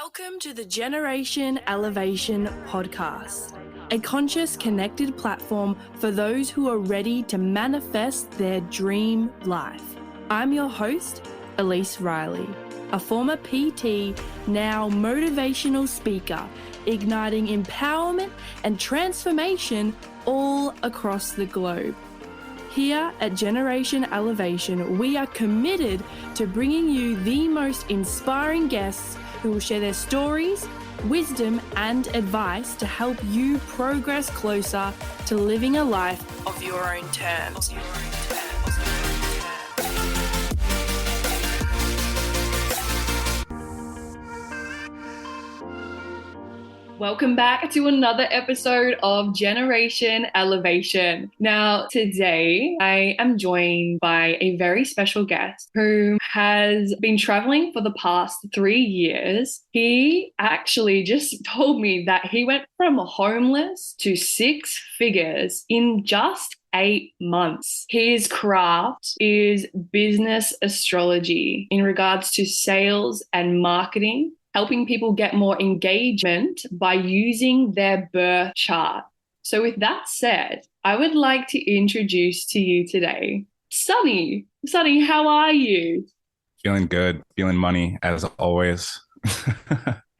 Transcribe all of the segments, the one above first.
Welcome to the Generation Elevation podcast, a conscious, connected platform for those who are ready to manifest their dream life. I'm your host, Elise Riley, a former PT, now motivational speaker, igniting empowerment and transformation all across the globe. Here at Generation Elevation, we are committed to bringing you the most inspiring guests who will share their stories, wisdom, and advice to help you progress closer to living a life of your own terms. Welcome back to another episode of Generation Elevation. Now, today I am joined by a very special guest who has been traveling for the past 3 years. He actually just told me that he went from homeless to 6 figures in just 8 months. His craft is business astrology in regards to sales and marketing, helping people get more engagement by using their birth chart. So with that said, I would like to introduce to you today, Sunny. Sunny, how are you? Feeling good, feeling money as always.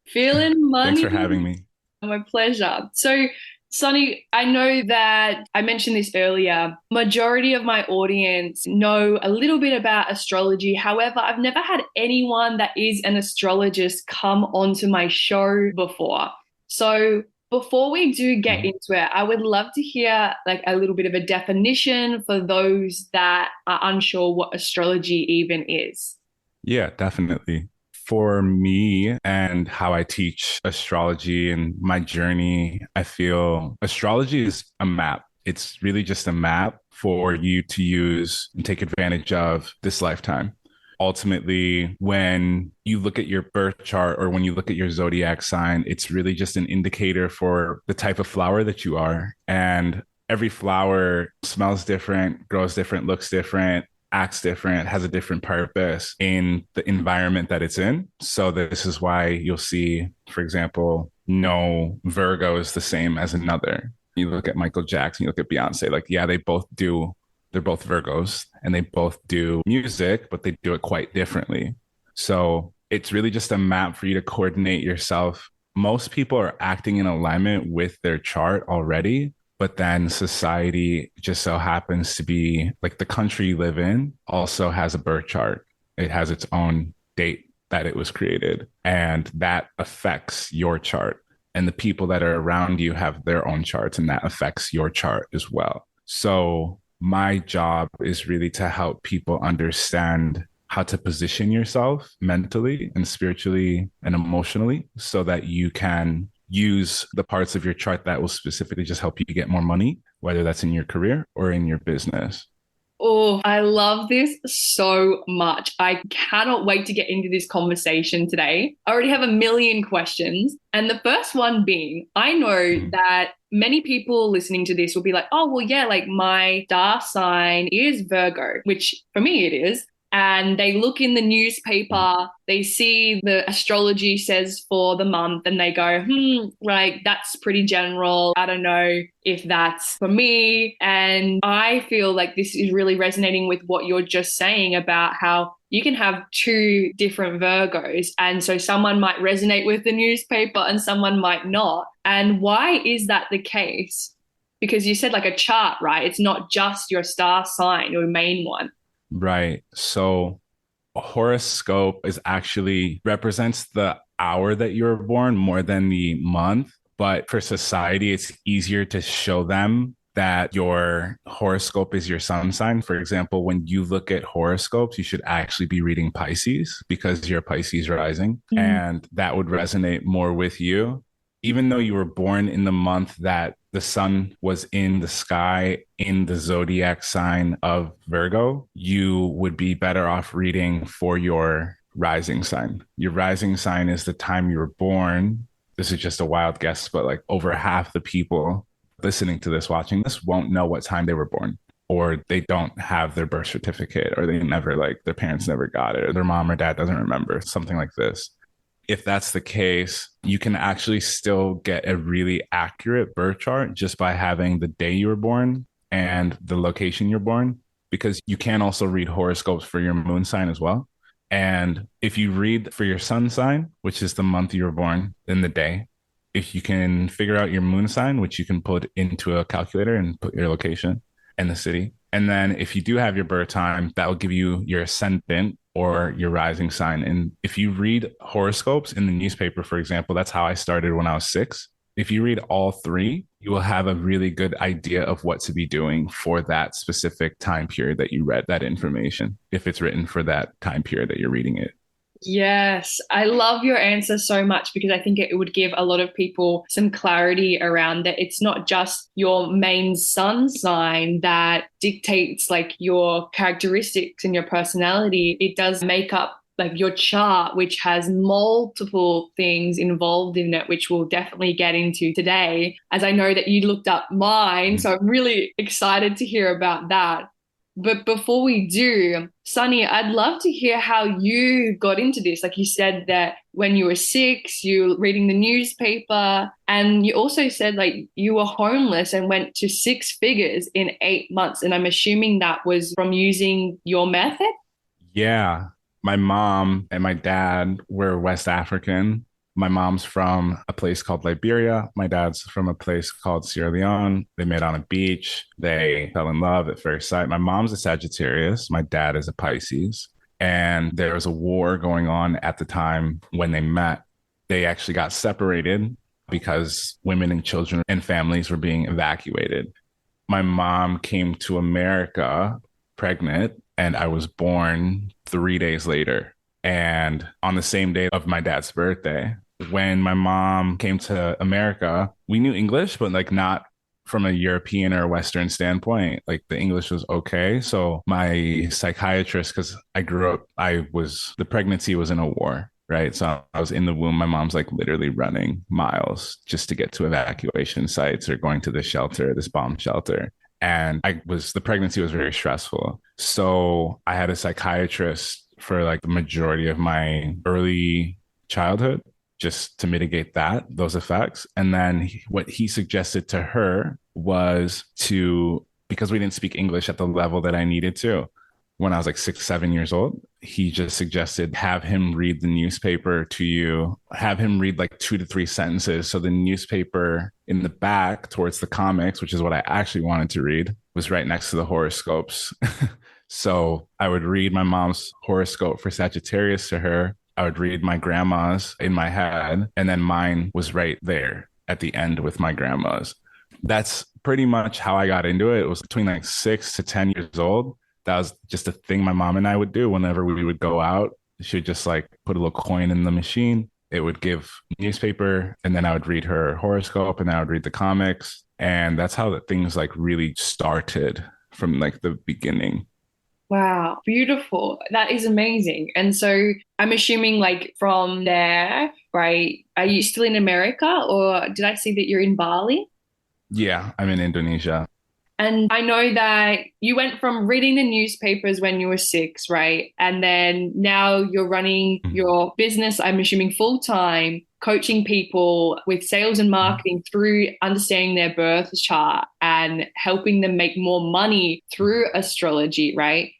Feeling money? Thanks for having me. My pleasure. So Sunny, I know that I mentioned this earlier. Majority of my audience know a little bit about astrology. However, I've never had anyone that is an astrologist come onto my show before. So before we do get into it, I would love to hear like a little bit of a definition for those that are unsure what astrology even is. Yeah, definitely. For me and how I teach astrology and my journey, I feel astrology is a map. It's really just a map for you to use and take advantage of this lifetime. Ultimately, when you look at your birth chart or when you look at your zodiac sign, it's really just an indicator for the type of flower that you are. And every flower smells different, grows different, looks different, acts different, has a different purpose in the environment that it's in. So this is why you'll see, for example, no Virgo is the same as another. You look at Michael Jackson, you look at Beyonce, like, yeah, they're both Virgos and they both do music, but they do it quite differently. So it's really just a map for you to coordinate yourself. Most people are acting in alignment with their chart already. But then society just so happens to be like the country you live in also has a birth chart. It has its own date that it was created, and that affects your chart. And the people that are around you have their own charts, and that affects your chart as well. So my job is really to help people understand how to position yourself mentally and spiritually and emotionally so that you can use the parts of your chart that will specifically just help you get more money, whether that's in your career or in your business. Oh, I love this so much. I cannot wait to get into this conversation today. I already have a million questions. And the first one being, I know that many people listening to this will be like, oh, well, yeah, like my star sign is Virgo, which for me it is. And they look in the newspaper, they see the astrology says for the month and they go, like that's pretty general. I don't know if that's for me. And I feel like this is really resonating with what you're just saying about how you can have 2 different Virgos. And so someone might resonate with the newspaper and someone might not. And why is that the case? Because you said like a chart, right? It's not just your star sign, your main one. Right. So a horoscope is actually represents the hour that you were born more than the month. But for society, it's easier to show them that your horoscope is your sun sign. For example, when you look at horoscopes, you should actually be reading Pisces because you're Pisces rising, and that would resonate more with you. Even though you were born in the month that the sun was in the sky in the zodiac sign of Virgo, you would be better off reading for your rising sign. Your rising sign is the time you were born. This is just a wild guess, but like over half the people listening to this, watching this, won't know what time they were born, or they don't have their birth certificate, or they never, like, their parents never got it, or their mom or dad doesn't remember, something like this. if that's the case, you can actually still get a really accurate birth chart just by having the day you were born and the location you're born, because you can also read horoscopes for your moon sign as well. And if you read for your sun sign, which is the month you were born, in the day, if you can figure out your moon sign, which you can put into a calculator and put your location and the city. And then if you do have your birth time, that will give you your ascendant or your rising sign. And if you read horoscopes in the newspaper, for example, that's how I started when I was 6. If you read all three, you will have a really good idea of what to be doing for that specific time period that you read that information, if it's written for that time period that you're reading it. Yes, I love your answer so much because I think it would give a lot of people some clarity around that it's not just your main sun sign that dictates like your characteristics and your personality. It does make up like your chart, which has multiple things involved in it, which we'll definitely get into today, as I know that you looked up mine. So I'm really excited to hear about that. But before we do, Sunny, I'd love to hear how you got into this. Like you said that when you were 6, you were reading the newspaper, and you also said like you were homeless and went to 6 figures in 8 months. And I'm assuming that was from using your method. Yeah. My mom and my dad were West African. My mom's from a place called Liberia. My dad's from a place called Sierra Leone. They met on a beach. They fell in love at first sight. My mom's a Sagittarius. My dad is a Pisces. And there was a war going on at the time when they met. They actually got separated because women and children and families were being evacuated. My mom came to America pregnant, and I was born 3 days later. And on the same day of my dad's birthday, when my mom came to America, we knew English, but like not from a European or Western standpoint. Like the English was okay. So my psychiatrist, because the pregnancy was in a war, right? So I was in the womb. My mom's like literally running miles just to get to evacuation sites or going to this shelter, this bomb shelter. And the pregnancy was very stressful. So I had a psychiatrist for like the majority of my early childhood, just to mitigate those effects. And then what he suggested to her was because we didn't speak English at the level that I needed to when I was like 6, 7 years old, he just suggested have him read the newspaper to you, have him read like 2 to 3 sentences. So the newspaper in the back towards the comics, which is what I actually wanted to read, was right next to the horoscopes. So I would read my mom's horoscope for Sagittarius to her. I would read my grandma's in my head, and then mine was right there at the end with my grandma's. That's pretty much how I got into it. It was between like 6 to 10 years old. That was just a thing my mom and I would do whenever we would go out. She would just like put a little coin in the machine. It would give newspaper, and then I would read her horoscope, and then I would read the comics. And that's how the things like really started from like the beginning. Wow, beautiful. That is amazing. And so I'm assuming like from there, right? Are you still in America or did I see that you're in Bali? Yeah, I'm in Indonesia. And I know that you went from reading the newspapers when you were 6, right? And then now you're running Mhm. your business, I'm assuming full time, coaching people with sales and marketing through understanding their birth chart and helping them make more money through astrology, right?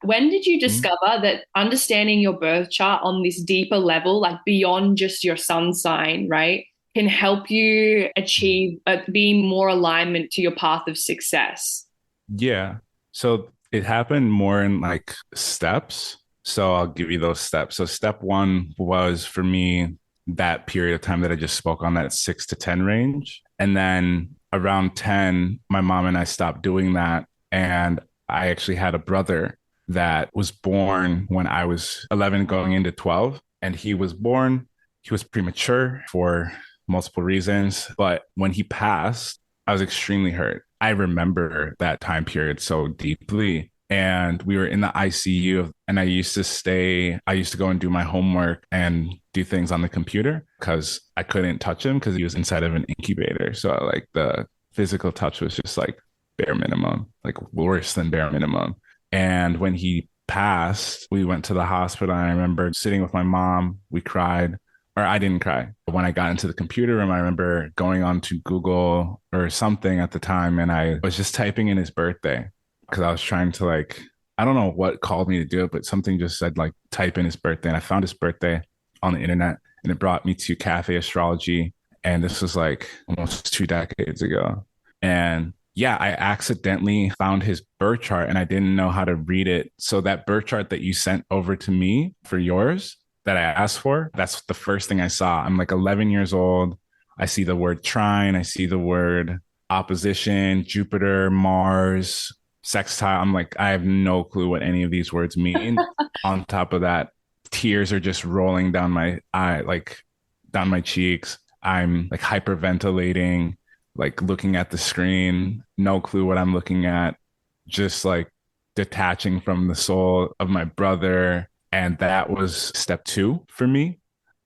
When did you Mhm. discover that understanding your birth chart on this deeper level, like beyond just your sun sign, right, can help you achieve being more alignment to your path of success? Yeah. So it happened more in like steps. So I'll give you those steps. So step one was for me that period of time that I just spoke on, that 6 to 10 range. And then around 10, my mom and I stopped doing that. And I actually had a brother that was born when I was 11 going into 12. And he was premature for multiple reasons. But when he passed, I was extremely hurt. I remember that time period so deeply. And we were in the ICU, and I used to go and do my homework and do things on the computer because I couldn't touch him because he was inside of an incubator. So like the physical touch was just like bare minimum, like worse than bare minimum. And when he passed, we went to the hospital. And I remember sitting with my mom. We cried. or I didn't cry. When I got into the computer room, I remember going on to Google or something at the time, and I was just typing in his birthday because I was trying to like, I don't know what called me to do it, but something just said like type in his birthday. And I found his birthday on the internet, and it brought me to Cafe Astrology. And this was like almost 2 decades ago. And yeah, I accidentally found his birth chart and I didn't know how to read it. So that birth chart that you sent over to me for yours that I asked for, that's the first thing I saw. I'm like 11 years old. I see the word trine. I see the word opposition, Jupiter, Mars, sextile. I'm like, I have no clue what any of these words mean. On top of that, tears are just rolling down my eye, like down my cheeks. I'm like hyperventilating, like looking at the screen, no clue what I'm looking at, just like detaching from the soul of my brother. And that was step two for me.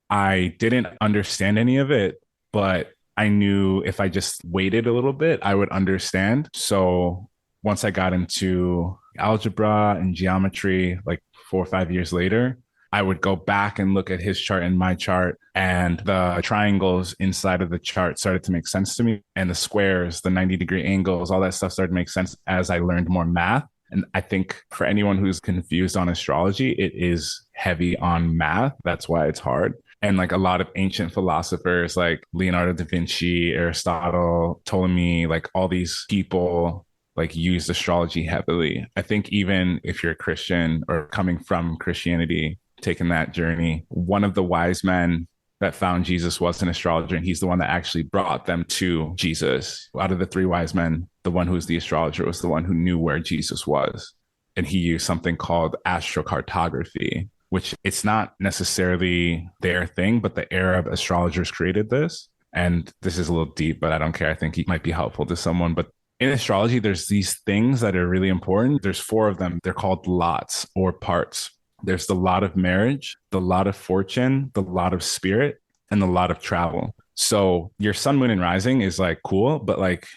I didn't understand any of it, but I knew if I just waited a little bit, I would understand. So once I got into algebra and geometry, like 4 or 5 years later, I would go back and look at his chart and my chart, and the triangles inside of the chart started to make sense to me. And the squares, the 90-degree angles, all that stuff started to make sense as I learned more math. And I think for anyone who's confused on astrology, it is heavy on math. That's why it's hard. And like a lot of ancient philosophers like Leonardo da Vinci, Aristotle, Ptolemy, like all these people like used astrology heavily. I think even if you're a Christian or coming from Christianity, taking that journey, one of the wise men that found Jesus was an astrologer, and he's the one that actually brought them to Jesus. Out of the three wise men, the one who was the astrologer was the one who knew where Jesus was. And he used something called astrocartography, which it's not necessarily their thing, but the Arab astrologers created this. And this is a little deep, but I don't care. I think it might be helpful to someone. But in astrology, there's these things that are really important. There's four of them. They're called lots or parts. There's the lot of marriage, the lot of fortune, the lot of spirit, and the lot of travel. So your sun, moon, and rising is like cool, but like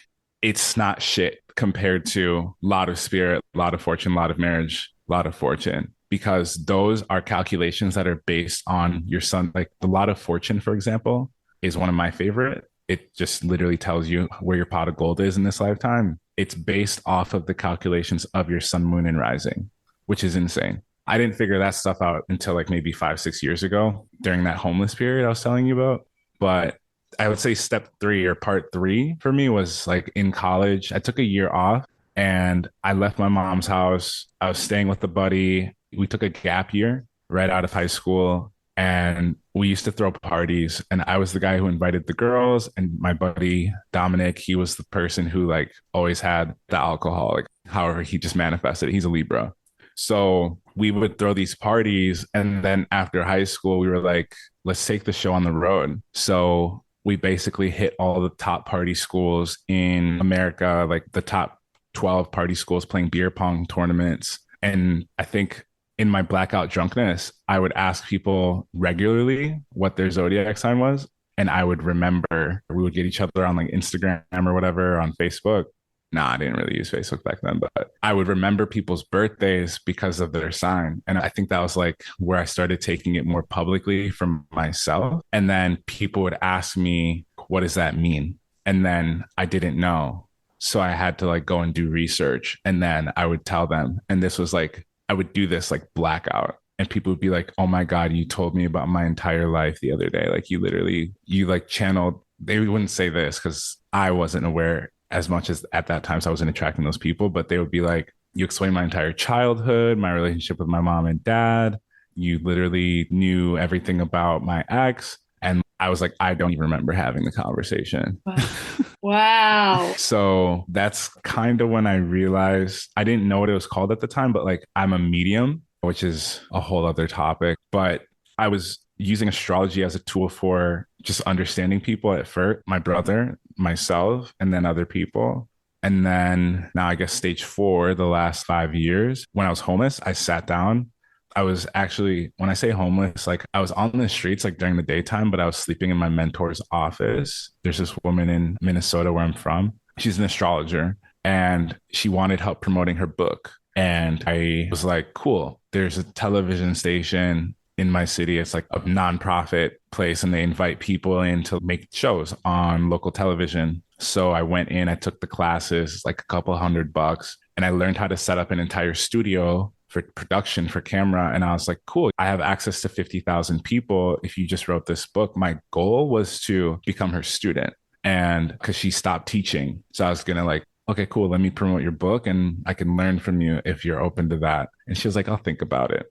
it's not shit compared to lot of spirit, lot of fortune, lot of marriage, lot of fortune, because those are calculations that are based on your sun. Like the lot of fortune, for example, is one of my favorite. It just literally tells you where your pot of gold is in this lifetime. It's based off of the calculations of your sun, moon, and rising, which is insane. I didn't figure that stuff out until like maybe 5, 6 years ago during that homeless period I was telling you about. But I would say step three or part three for me was like in college. I took a year off and I left my mom's house. I was staying with a buddy. We took a gap year right out of high school, and we used to throw parties. And I was the guy who invited the girls, and my buddy Dominic, he was the person who like always had the alcohol. Like, however, he just manifested it. He's a Libra. So we would throw these parties. And then after high school, we were like, let's take the show on the road. So we basically hit all the top party schools in America, like the top 12 party schools, playing beer pong tournaments. And I think in my blackout drunkenness, I would ask people regularly what their zodiac sign was. And I would remember, we would get each other on like Instagram or whatever, on Facebook. Nah, I didn't really use Facebook back then, but I would remember people's birthdays because of their sign. And I think that was like where I started taking it more publicly from myself. And then people would ask me, what does that mean? And then I didn't know. So I had to like go and do research, and then I would tell them. And this was like, I would do this like blackout. And people would be like, oh my God, you told me about my entire life the other day. Like you like channeled, they wouldn't say this because I wasn't aware as much as at that time. So I wasn't attracting those people, but they would be like, you explained my entire childhood, my relationship with my mom and dad. You literally knew everything about my ex. And I was like, I don't even remember having the conversation. Wow. Wow. So that's kind of when I realized, I didn't know what it was called at the time, but like I'm a medium, which is a whole other topic. But I was using astrology as a tool for just understanding people at first, my brother, myself, and then other people. And then now I guess stage four, the last 5 years, when I was homeless, I sat down. I was actually, when I say homeless, like I was on the streets like during the daytime, but I was sleeping in my mentor's office. There's this woman in Minnesota where I'm from. She's an astrologer, and she wanted help promoting her book. And I was like, cool, there's a television station in my city. It's like a nonprofit place and they invite people in to make shows on local television. So I went in, I took the classes, like a couple $100, and I learned how to set up an entire studio for production for camera. And I was like, cool, I have access to 50,000 people. If you just wrote this book, my goal was to become her student. And because she stopped teaching. So I was going to like, okay, cool. Let me promote your book and I can learn from you if you're open to that. And she was like, I'll think about it.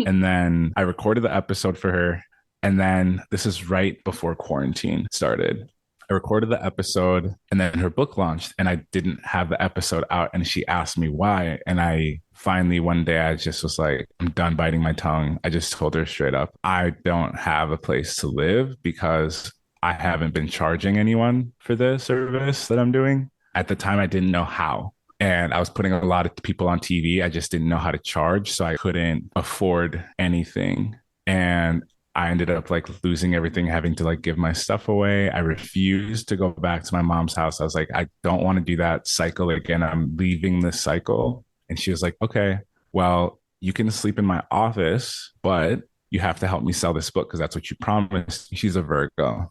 And then I recorded the episode for her. And then this is right before quarantine started. I recorded the episode and then her book launched and I didn't have the episode out. And she asked me why. And I finally, one day, I just was like, I'm done biting my tongue. I just told her straight up, I don't have a place to live because I haven't been charging anyone for the service that I'm doing. At the time, I didn't know how. And I was putting a lot of people on TV. I just didn't know how to charge. So I couldn't afford anything. And I ended up like losing everything, having to like give my stuff away. I refused to go back to my mom's house. I was like, I don't want to do that cycle again. I'm leaving this cycle. And she was like, okay, well, you can sleep in my office, but you have to help me sell this book because that's what you promised. She's a Virgo.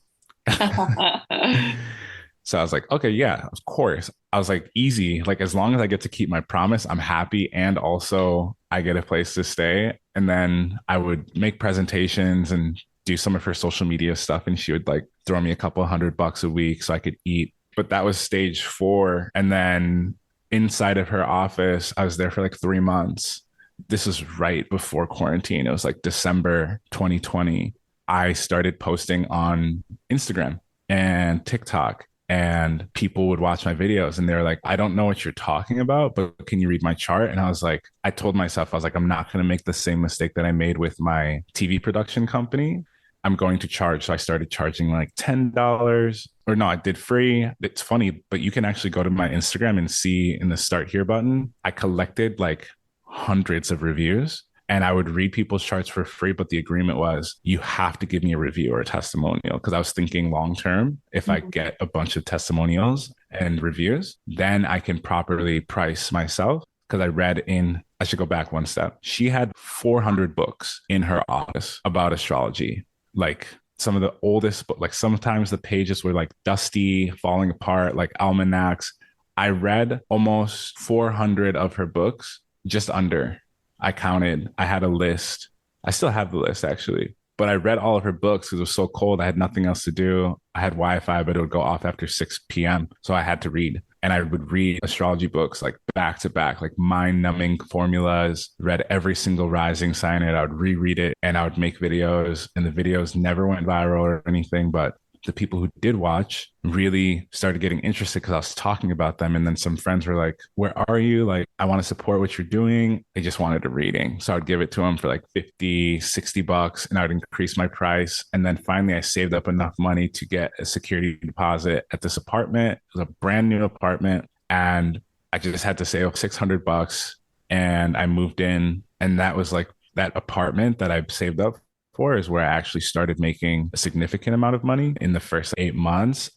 So I was like, okay, yeah, of course. I was like, easy. Like, as long as I get to keep my promise, I'm happy. And also, I get a place to stay. And then I would make presentations and do some of her social media stuff. And she would like throw me a couple $100 a week so I could eat. But that was stage 4. And then inside of her office, I was there for like 3 months. This was right before quarantine. It was like December 2020. I started posting on Instagram and TikTok. And people would watch my videos and they're like, I don't know what you're talking about, but can you read my chart? And I was like, I told myself, I was like, I'm not going to make the same mistake that I made with my TV production company. I'm going to charge. So I started charging like $10 or no, I did free. It's funny, but you can actually go to my Instagram and see in the start here button, I collected like hundreds of reviews. And I would read people's charts for free, but the agreement was you have to give me a review or a testimonial. Because I was thinking long term, if I get a bunch of testimonials and reviews, then I can properly price myself. Because I should go back one step. She had 400 books in her office about astrology. Like some of the oldest, but like sometimes the pages were like dusty, falling apart, like almanacs. I read almost 400 of her books, just under. I counted, I had a list. I still have the list actually, but I read all of her books because it was so cold. I had nothing else to do. I had Wi-Fi, but it would go off after 6 p.m. So I had to read. And I would read astrology books like back to back, like mind-numbing formulas, read every single rising sign and I would reread it and I would make videos. And the videos never went viral or anything, but the people who did watch really started getting interested because I was talking about them. And then some friends were like, where are you? Like, I want to support what you're doing. They just wanted a reading. So I would give it to them for like 50, $60 and I would increase my price. And then finally I saved up enough money to get a security deposit at this apartment. It was a brand new apartment. And I just had to save $600 and I moved in. And that was like that apartment that I saved up for is where I actually started making a significant amount of money. In the first 8 months,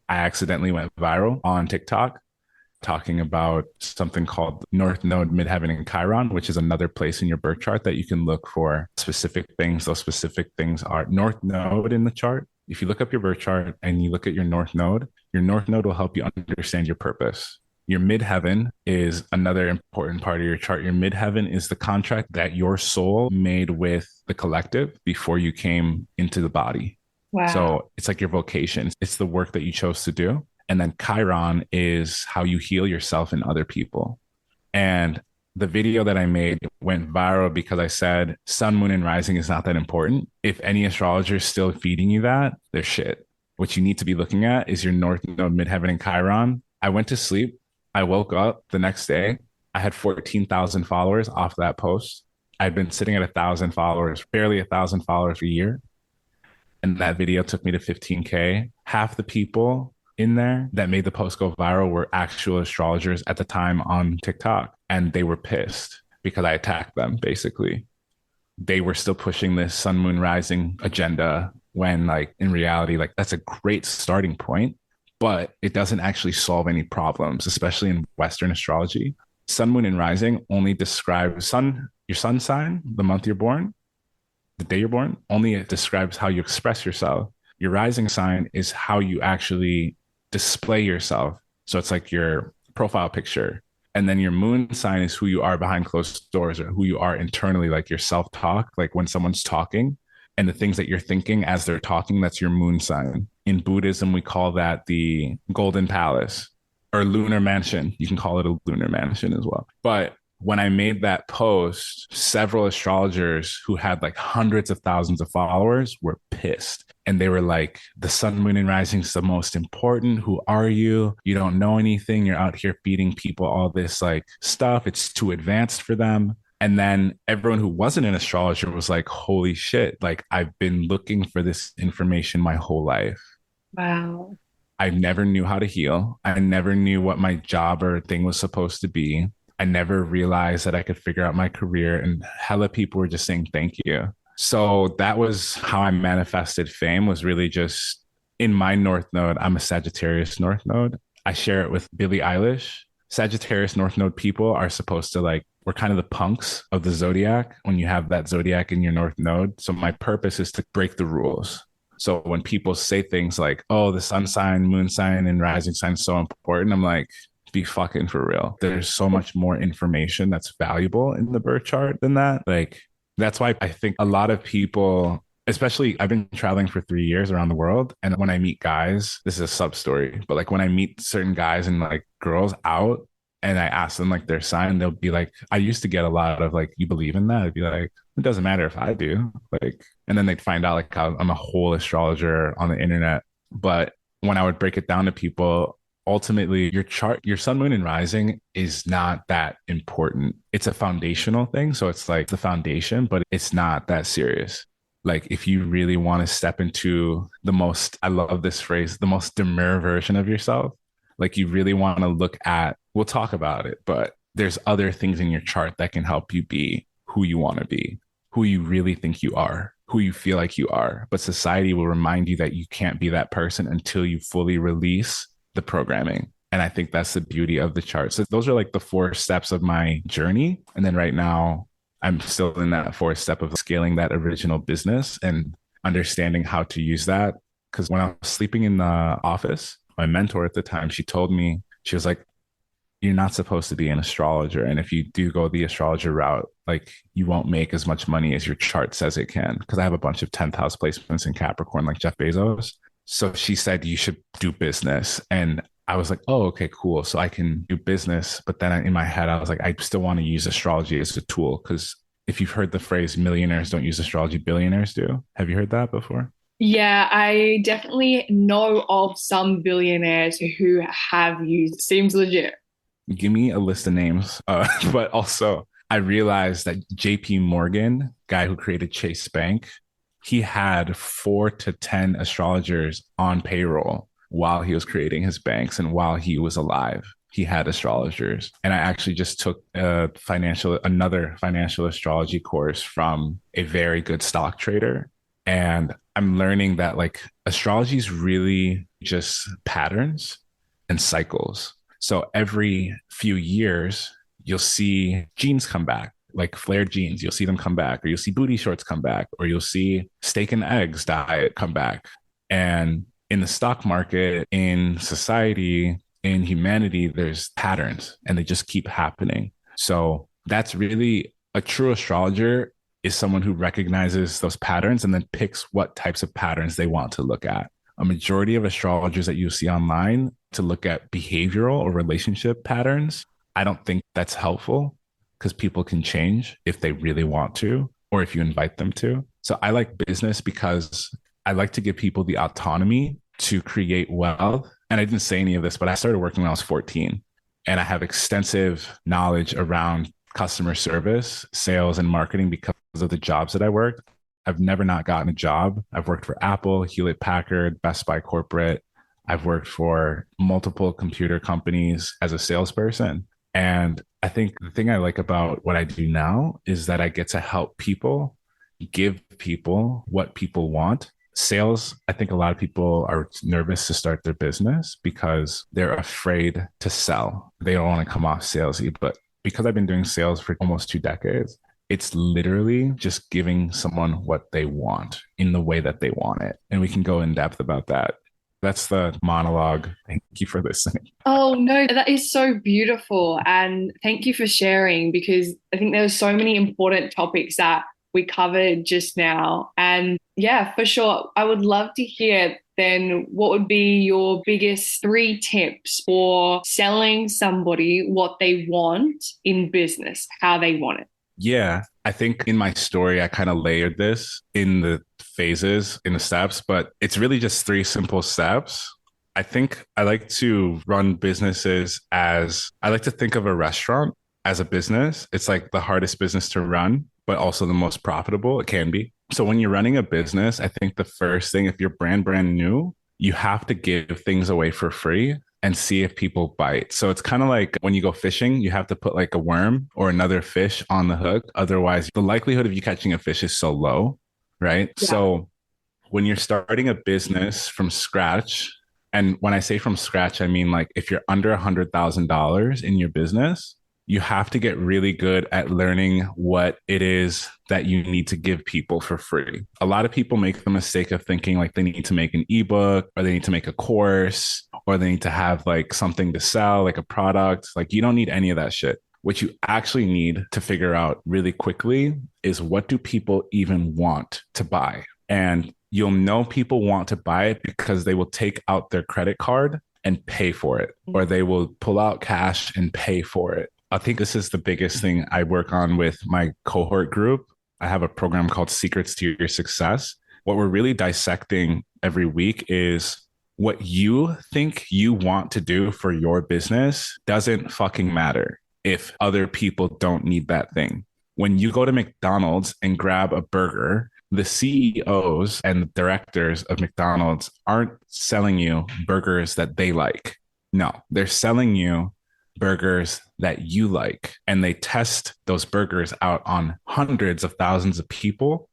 I accidentally went viral on TikTok talking about something called North Node, Midheaven, and Chiron, which is another place in your birth chart that you can look for specific things. Those specific things are North Node in the chart. If you look up your birth chart and you look at your North Node will help you understand your purpose. Your midheaven is another important part of your chart. Your midheaven is the contract that your soul made with the collective before you came into the body. Wow. So it's like your vocation. It's the work that you chose to do. And then Chiron is how you heal yourself and other people. And the video that I made went viral because I said, sun, moon, and rising is not that important. If any astrologer is still feeding you that, they're shit. What you need to be looking at is your North Node, Midheaven, and Chiron. I went to sleep. I woke up the next day. I had 14,000 followers off that post. I'd been sitting at 1,000 followers, barely 1,000 followers a year. And that video took me to 15K. Half the people in there that made the post go viral were actual astrologers at the time on TikTok. And they were pissed because I attacked them, basically. They were still pushing this sun, moon, rising agenda when like in reality, like that's a great starting point. But it doesn't actually solve any problems, especially in Western astrology. Sun, moon, and rising only describe your sun sign, the month you're born, the day you're born, only it describes how you express yourself. Your rising sign is how you actually display yourself. So it's like your profile picture. And then your moon sign is who you are behind closed doors, or who you are internally, like your self talk, like when someone's talking and the things that you're thinking as they're talking, that's your moon sign. In Buddhism, we call that the golden palace or lunar mansion. You can call it a lunar mansion as well. But when I made that post, several astrologers who had like hundreds of thousands of followers were pissed. And they were like, the sun, moon, and rising is the most important. Who are you? You don't know anything. You're out here feeding people all this like stuff. It's too advanced for them. And then everyone who wasn't an astrologer was like, holy shit, like I've been looking for this information my whole life. Wow. I never knew how to heal. I never knew what my job or thing was supposed to be. I never realized that I could figure out my career. And hella people were just saying thank you. So that was how I manifested fame, was really just in my North Node. I'm a Sagittarius North Node. I share it with Billie Eilish. Sagittarius North Node people are supposed to like, we're kind of the punks of the zodiac when you have that zodiac in your North Node. So my purpose is to break the rules. So when people say things like, oh, the sun sign, moon sign, and rising sign is so important, I'm like, be fucking for real. There's so much more information that's valuable in the birth chart than that. Like, that's why I think a lot of people, especially I've been traveling for 3 years around the world. And when I meet guys, this is a sub story, but like when I meet certain guys and like girls out and I ask them like their sign, they'll be like, I used to get a lot of like, you believe in that? I'd be like, it doesn't matter if I do. Like, and then they'd find out like how I'm a whole astrologer on the internet. But when I would break it down to people, ultimately your chart, your sun, moon, and rising is not that important. It's a foundational thing. So it's like the foundation, but it's not that serious. Like if you really want to step into the most, I love this phrase, the most demure version of yourself, like you really want to look at, we'll talk about it, but there's other things in your chart that can help you be who you want to be, who you really think you are, who you feel like you are. But society will remind you that you can't be that person until you fully release the programming. And I think that's the beauty of the chart. So those are like the 4 steps of my journey. And then right now, I'm still in that 4th step of scaling that original business and understanding how to use that. Because when I was sleeping in the office, my mentor at the time, she told me, she was like, you're not supposed to be an astrologer. And if you do go the astrologer route, like you won't make as much money as your chart says it can. Because I have a bunch of 10th house placements in Capricorn, like Jeff Bezos. So she said, you should do business. And I was like, oh, okay, cool. So I can do business. But then in my head, I was like, I still want to use astrology as a tool. Because if you've heard the phrase, millionaires don't use astrology, billionaires do. Have you heard that before? Yeah, I definitely know of some billionaires who have used. Seems legit. Give me a list of names. But also, I realized that JP Morgan, guy who created Chase Bank, he had 4 to 10 astrologers on payroll while he was creating his banks and while he was alive. He had astrologers. And I actually just took another financial astrology course from a very good stock trader. And I'm learning that like astrology is really just patterns and cycles. So every few years, you'll see jeans come back, like flared jeans. You'll see them come back, or you'll see booty shorts come back, or you'll see steak and eggs diet come back. And in the stock market, in society, in humanity, there's patterns and they just keep happening. So that's really a true astrologer is someone who recognizes those patterns and then picks what types of patterns they want to look at. A majority of astrologers that you see online to look at behavioral or relationship patterns, I don't think that's helpful because people can change if they really want to, or if you invite them to. So I like business because I like to give people the autonomy to create wealth. And I didn't say any of this, but I started working when I was 14 and I have extensive knowledge around customer service, sales, and marketing because of the jobs that I worked. I've never not gotten a job. I've worked for Apple, Hewlett Packard, Best Buy Corporate. I've worked for multiple computer companies as a salesperson. And I think the thing I like about what I do now is that I get to help people, give people what people want. Sales, I think a lot of people are nervous to start their business because they're afraid to sell. They don't want to come off salesy. But because I've been doing sales for almost 2 decades, It's literally just giving someone what they want in the way that they want it. And we can go in depth about that. That's the monologue. Thank you for listening. Oh no, that is so beautiful. And thank you for sharing because I think there were so many important topics that we covered just now. And yeah, for sure. I would love to hear then what would be your biggest three tips for selling somebody what they want in business, how they want it. Yeah, I think in my story, I kind of layered this in the phases, in the steps, but it's really just three simple steps. I think I like to run businesses as I like to think of a restaurant as a business. It's like the hardest business to run, but also the most profitable it can be. So when you're running a business, I think the first thing, if you're brand new, you have to give things away for free and see if people bite. So it's kind of like when you go fishing, you have to put like a worm or another fish on the hook. Otherwise, the likelihood of you catching a fish is so low, right? Yeah. So when you're starting a business from scratch, and when I say from scratch, I mean like if you're under $100,000 in your business, you have to get really good at learning what it is that you need to give people for free. A lot of people make the mistake of thinking like they need to make an ebook or they need to make a course or they need to have like something to sell, like a product. Like you don't need any of that shit. What you actually need to figure out really quickly is what do people even want to buy? And you'll know people want to buy it because they will take out their credit card and pay for it, or they will pull out cash and pay for it. I think this is the biggest thing I work on with my cohort group. I have a program called Secrets to Your Success. What we're really dissecting every week is what you think you want to do for your business doesn't fucking matter if other people don't need that thing. When you go to McDonald's and grab a burger, the CEOs and the directors of McDonald's aren't selling you burgers that they like. No, they're selling you burgers that you like. And they test those burgers out on hundreds of thousands of people.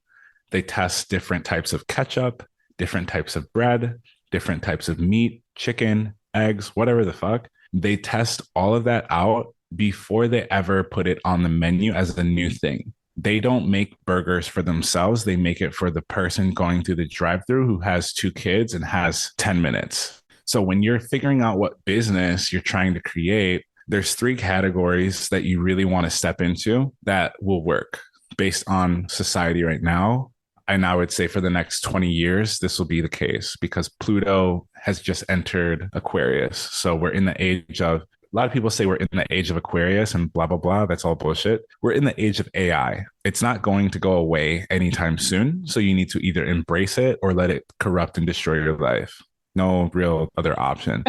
They test different types of ketchup, different types of bread, different types of meat, chicken, eggs, whatever the fuck. They test all of that out before they ever put it on the menu as a new thing. They don't make burgers for themselves. They make it for the person going through the drive-through who has two kids and has 10 minutes. So when you're figuring out what business you're trying to create, there's three categories that you really want to step into that will work based on society right now. And I would say for the next 20 years, this will be the case because Pluto has just entered Aquarius. So we're in the age of, a lot of people say we're in the age of Aquarius and blah, blah, blah. That's all bullshit. We're in the age of AI. It's not going to go away anytime soon. So you need to either embrace it or let it corrupt and destroy your life. No real other option.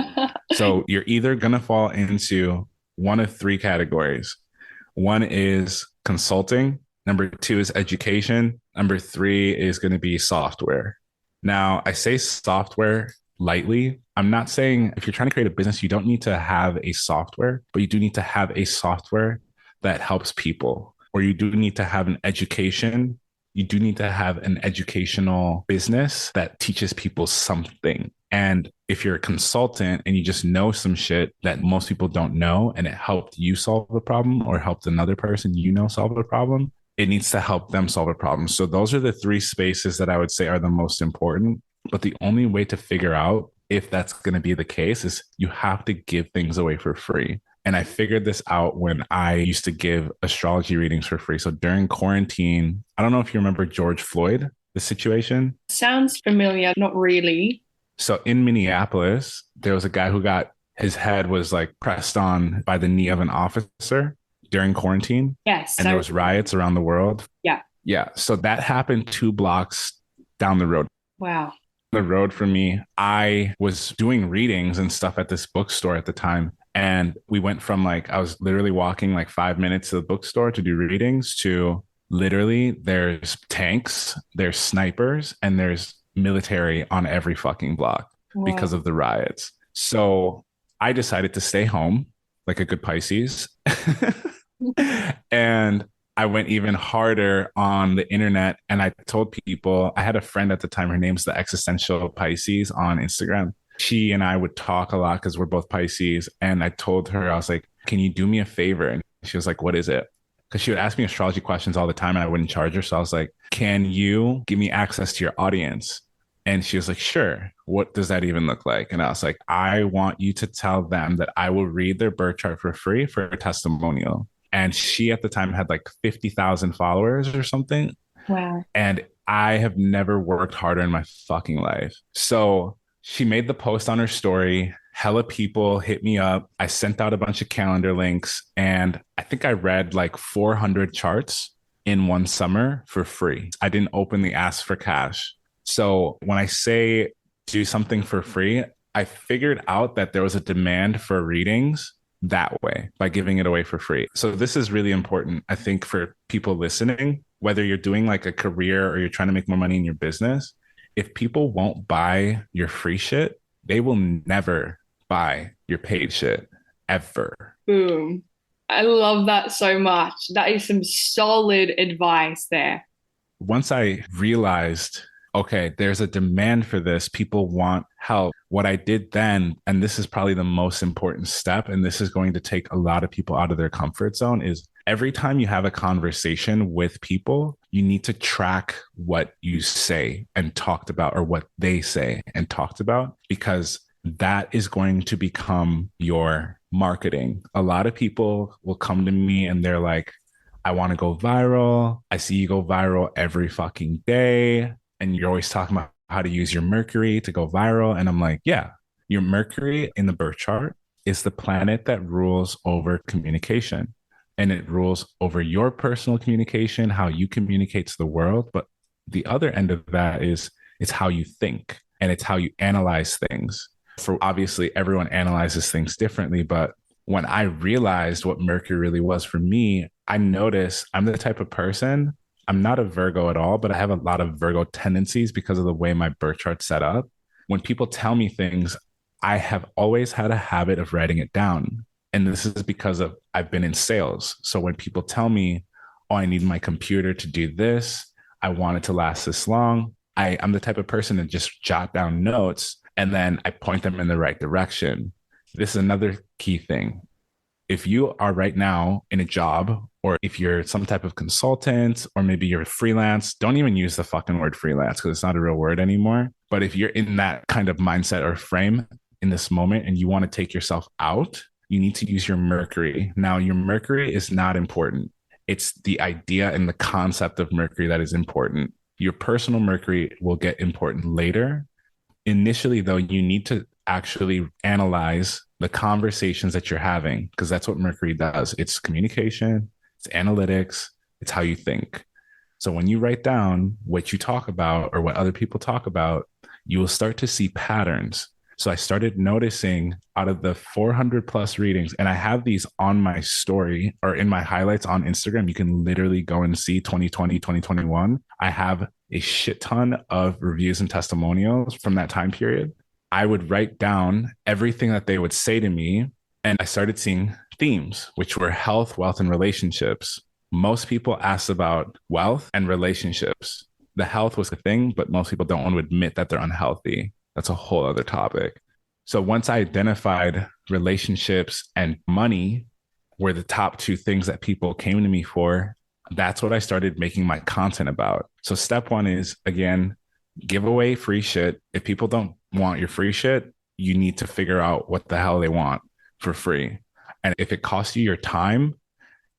So you're either going to fall into one of three categories. One is consulting. Number two is education. Number three is going to be software. Now, I say software lightly. I'm not saying if you're trying to create a business, you don't need to have a software, but you do need to have a software that helps people, or you do need to have an education. You do need to have an educational business that teaches people something. And if you're a consultant and you just know some shit that most people don't know, and it helped you solve the problem or helped another person you know solve the problem, it needs to help them solve a problem. So those are the three spaces that I would say are the most important. But the only way to figure out if that's going to be the case is you have to give things away for free. And I figured this out when I used to give astrology readings for free. So during quarantine, I don't know if you remember George Floyd, the situation. Sounds familiar, not really. So in Minneapolis, there was a guy who got his head was like pressed on by the knee of an officer during quarantine. Yes. And there was riots around the world. Yeah. Yeah. So that happened 2 blocks down the road. Wow. The road for me, I was doing readings and stuff at this bookstore at the time. And we went from like, I was literally walking like 5 minutes to the bookstore to do readings to literally there's tanks, there's snipers, and there's military on every fucking block because of the riots. So I decided to stay home like a good Pisces. And I went even harder on the internet and I told people, I had a friend at the time, her name's the Existential Pisces on Instagram. She and I would talk a lot because we're both Pisces. And I told her, I was like, can you do me a favor? And she was like, what is it? because she would ask me astrology questions all the time and I wouldn't charge her. So I was like, can you give me access to your audience? And she was like, sure. What does that even look like? And I was like, I want you to tell them that I will read their birth chart for free for a testimonial. And she at the time had like 50,000 followers or something. Wow. And I have never worked harder in my fucking life. So she made the post on her story. Hella people hit me up. I sent out a bunch of calendar links and I think I read like 400 charts in one summer for free. I didn't openly ask for cash. So when I say do something for free, I figured out that there was a demand for readings that way by giving it away for free. So this is really important, I think, for people listening, whether you're doing like a career or you're trying to make more money in your business. If people won't buy your free shit, they will never buy your paid shit ever. Boom. I love that so much. That is some solid advice there. Once I realized, okay, there's a demand for this, people want help. What I did then, and this is probably the most important step, and this is going to take a lot of people out of their comfort zone, is every time you have a conversation with people, you need to track what you say and talked about, or what they say and talked about, because that is going to become your marketing. A lot of people will come to me and they're like, I want to go viral. I see you go viral every fucking day. And you're always talking about how to use your Mercury to go viral. And I'm like, yeah, your Mercury in the birth chart is the planet that rules over communication. And it rules over your personal communication, how you communicate to the world. But the other end of that is it's how you think and it's how you analyze things. For obviously, everyone analyzes things differently. But when I realized what Mercury really was for me, I noticed I'm the type of person, I'm not a Virgo at all, but I have a lot of Virgo tendencies because of the way my birth chart's set up. When people tell me things, I have always had a habit of writing it down. And this is because of I've been in sales. So when people tell me, oh, I need my computer to do this, I want it to last this long, I'm the type of person to just jot down notes and then I point them in the right direction. This is another key thing. If you are right now in a job, or if you're some type of consultant, or maybe you're freelance, don't even use the fucking word freelance because it's not a real word anymore. But if you're in that kind of mindset or frame in this moment and you want to take yourself out, you need to use your Mercury. Now, your Mercury is not important. It's the idea and the concept of Mercury that is important. Your personal Mercury will get important later. Initially, though, you need to actually analyze the conversations that you're having, because that's what Mercury does. It's communication, it's analytics, it's how you think. So when you write down what you talk about or what other people talk about, you will start to see patterns. So I started noticing out of the 400 plus readings, and I have these on my story or in my highlights on Instagram. You can literally go and see 2020, 2021. I have a shit ton of reviews and testimonials from that time period. I would write down everything that they would say to me. And I started seeing themes, which were health, wealth, and relationships. Most people asked about wealth and relationships. The health was the thing, but most people don't want to admit that they're unhealthy. That's a whole other topic. So once I identified relationships and money were the top two things that people came to me for, that's what I started making my content about. So step one is, again, give away free shit. If people don't want your free shit, you need to figure out what the hell they want for free. And if it costs you your time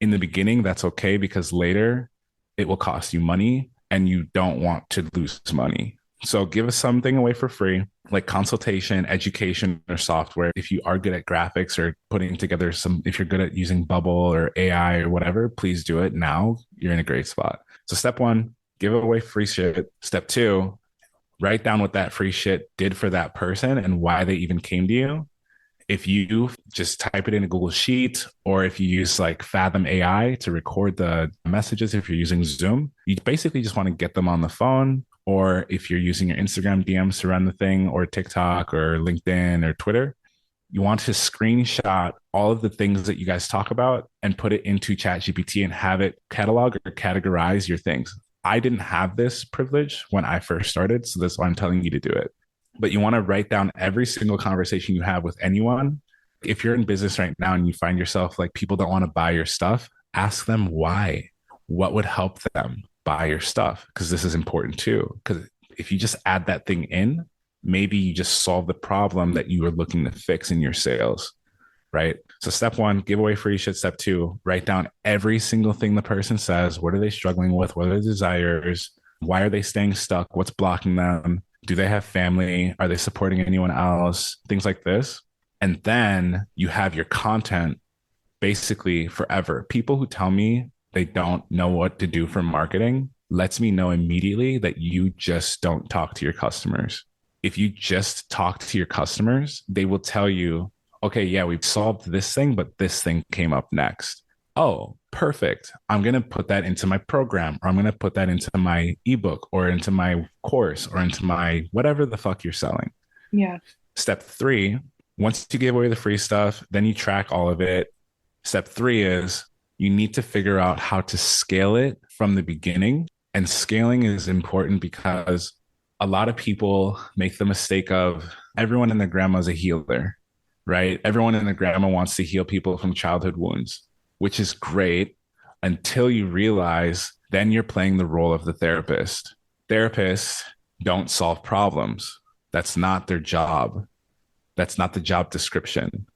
in the beginning, that's okay, because later it will cost you money and you don't want to lose money. So give us something away for free, like consultation, education, or software. If you are good at graphics or putting together if you're good at using Bubble or AI or whatever, please do it now. You're in a great spot. So step one, give away free shit. Step two, write down what that free shit did for that person and why they even came to you. If you just type it in a Google Sheet, or if you use like Fathom AI to record the messages, if you're using Zoom, you basically just want to get them on the phone. Or if you're using your Instagram DMs to run the thing, or TikTok or LinkedIn or Twitter, you want to screenshot all of the things that you guys talk about and put it into ChatGPT and have it catalog or categorize your things. I didn't have this privilege when I first started, so that's why I'm telling you to do it. But you want to write down every single conversation you have with anyone. If you're in business right now and you find yourself like people don't want to buy your stuff, Ask them why. What would help them buy your stuff? Because this is important too. Because if you just add that thing in, maybe you just solve the problem that you were looking to fix in your sales, right? So step one, give away free shit. Step two, write down every single thing the person says. What are they struggling with? What are their desires? Why are they staying stuck? What's blocking them? Do they have family? Are they supporting anyone else? Things like this. And then you have your content basically forever. People who tell me they don't know what to do for marketing lets me know immediately that you just don't talk to your customers. If you just talk to your customers, they will tell you, okay, yeah, we've solved this thing, but this thing came up next. Oh, perfect. I'm going to put that into my program, or I'm going to put that into my ebook, or into my course, or into my whatever the fuck you're selling. Yeah. Step three, once you give away the free stuff, then you track all of it. Step three is you need to figure out how to scale it from the beginning. And scaling is important because a lot of people make the mistake of everyone and their grandma is a healer, right? Everyone and their grandma wants to heal people from childhood wounds, which is great until you realize then you're playing the role of the therapist. Therapists don't solve problems. That's not their job. That's not the job description.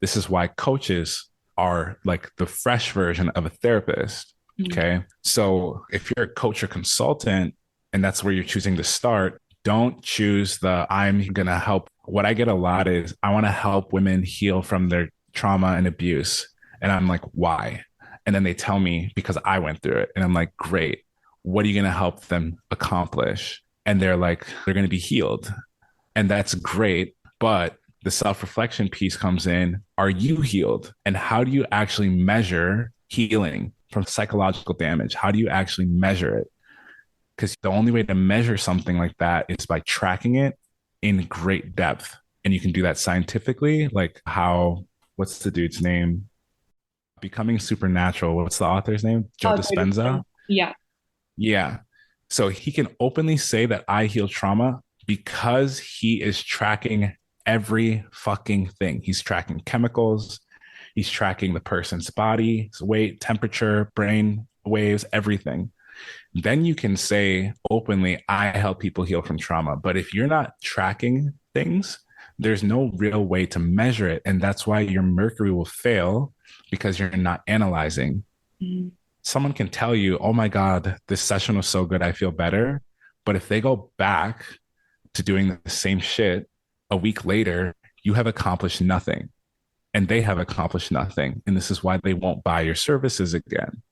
This is why coaches are like the fresh version of a therapist. Okay. So if you're a coach or consultant and that's where you're choosing to start, don't choose the I'm going to help. What I get a lot is I want to help women heal from their trauma and abuse. And I'm like, why? And then they tell me because I went through it. And I'm like, great. What are you going to help them accomplish? And they're like, they're going to be healed. And that's great. But the self-reflection piece comes in. Are you healed? And how do you actually measure healing from psychological damage? How do you actually measure it? Because the only way to measure something like that is by tracking it in great depth. And you can do that scientifically, like how, what's the dude's name? Becoming Supernatural. What's the author's name? Joe Oh, Dispenza. yeah. Yeah. So he can openly say that I heal trauma because he is tracking every fucking thing. He's tracking chemicals. He's tracking the person's body, his weight, temperature, brain waves, everything. Then you can say openly, I help people heal from trauma. But if you're not tracking things, there's no real way to measure it. And that's why your Mercury will fail because you're not analyzing. Mm-hmm. Someone can tell you, oh my God, this session was so good, I feel better. But if they go back to doing the same shit a week later, you have accomplished nothing and they have accomplished nothing. And this is why they won't buy your services again.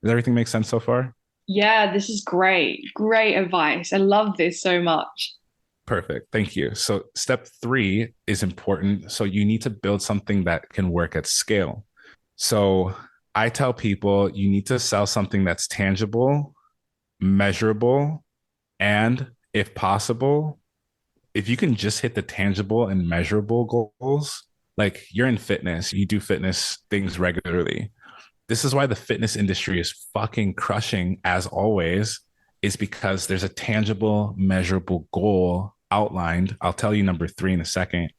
Does everything make sense so far? Yeah, this is great. Great advice. I love this so much. Perfect. Thank you. So step three is important. So you need to build something that can work at scale. So I tell people you need to sell something that's tangible, measurable, and if possible, if you can just hit the tangible and measurable goals, like you're in fitness, you do fitness things regularly. This is why the fitness industry is fucking crushing as always, is because there's a tangible, measurable goal outlined. I'll tell you number three in a second,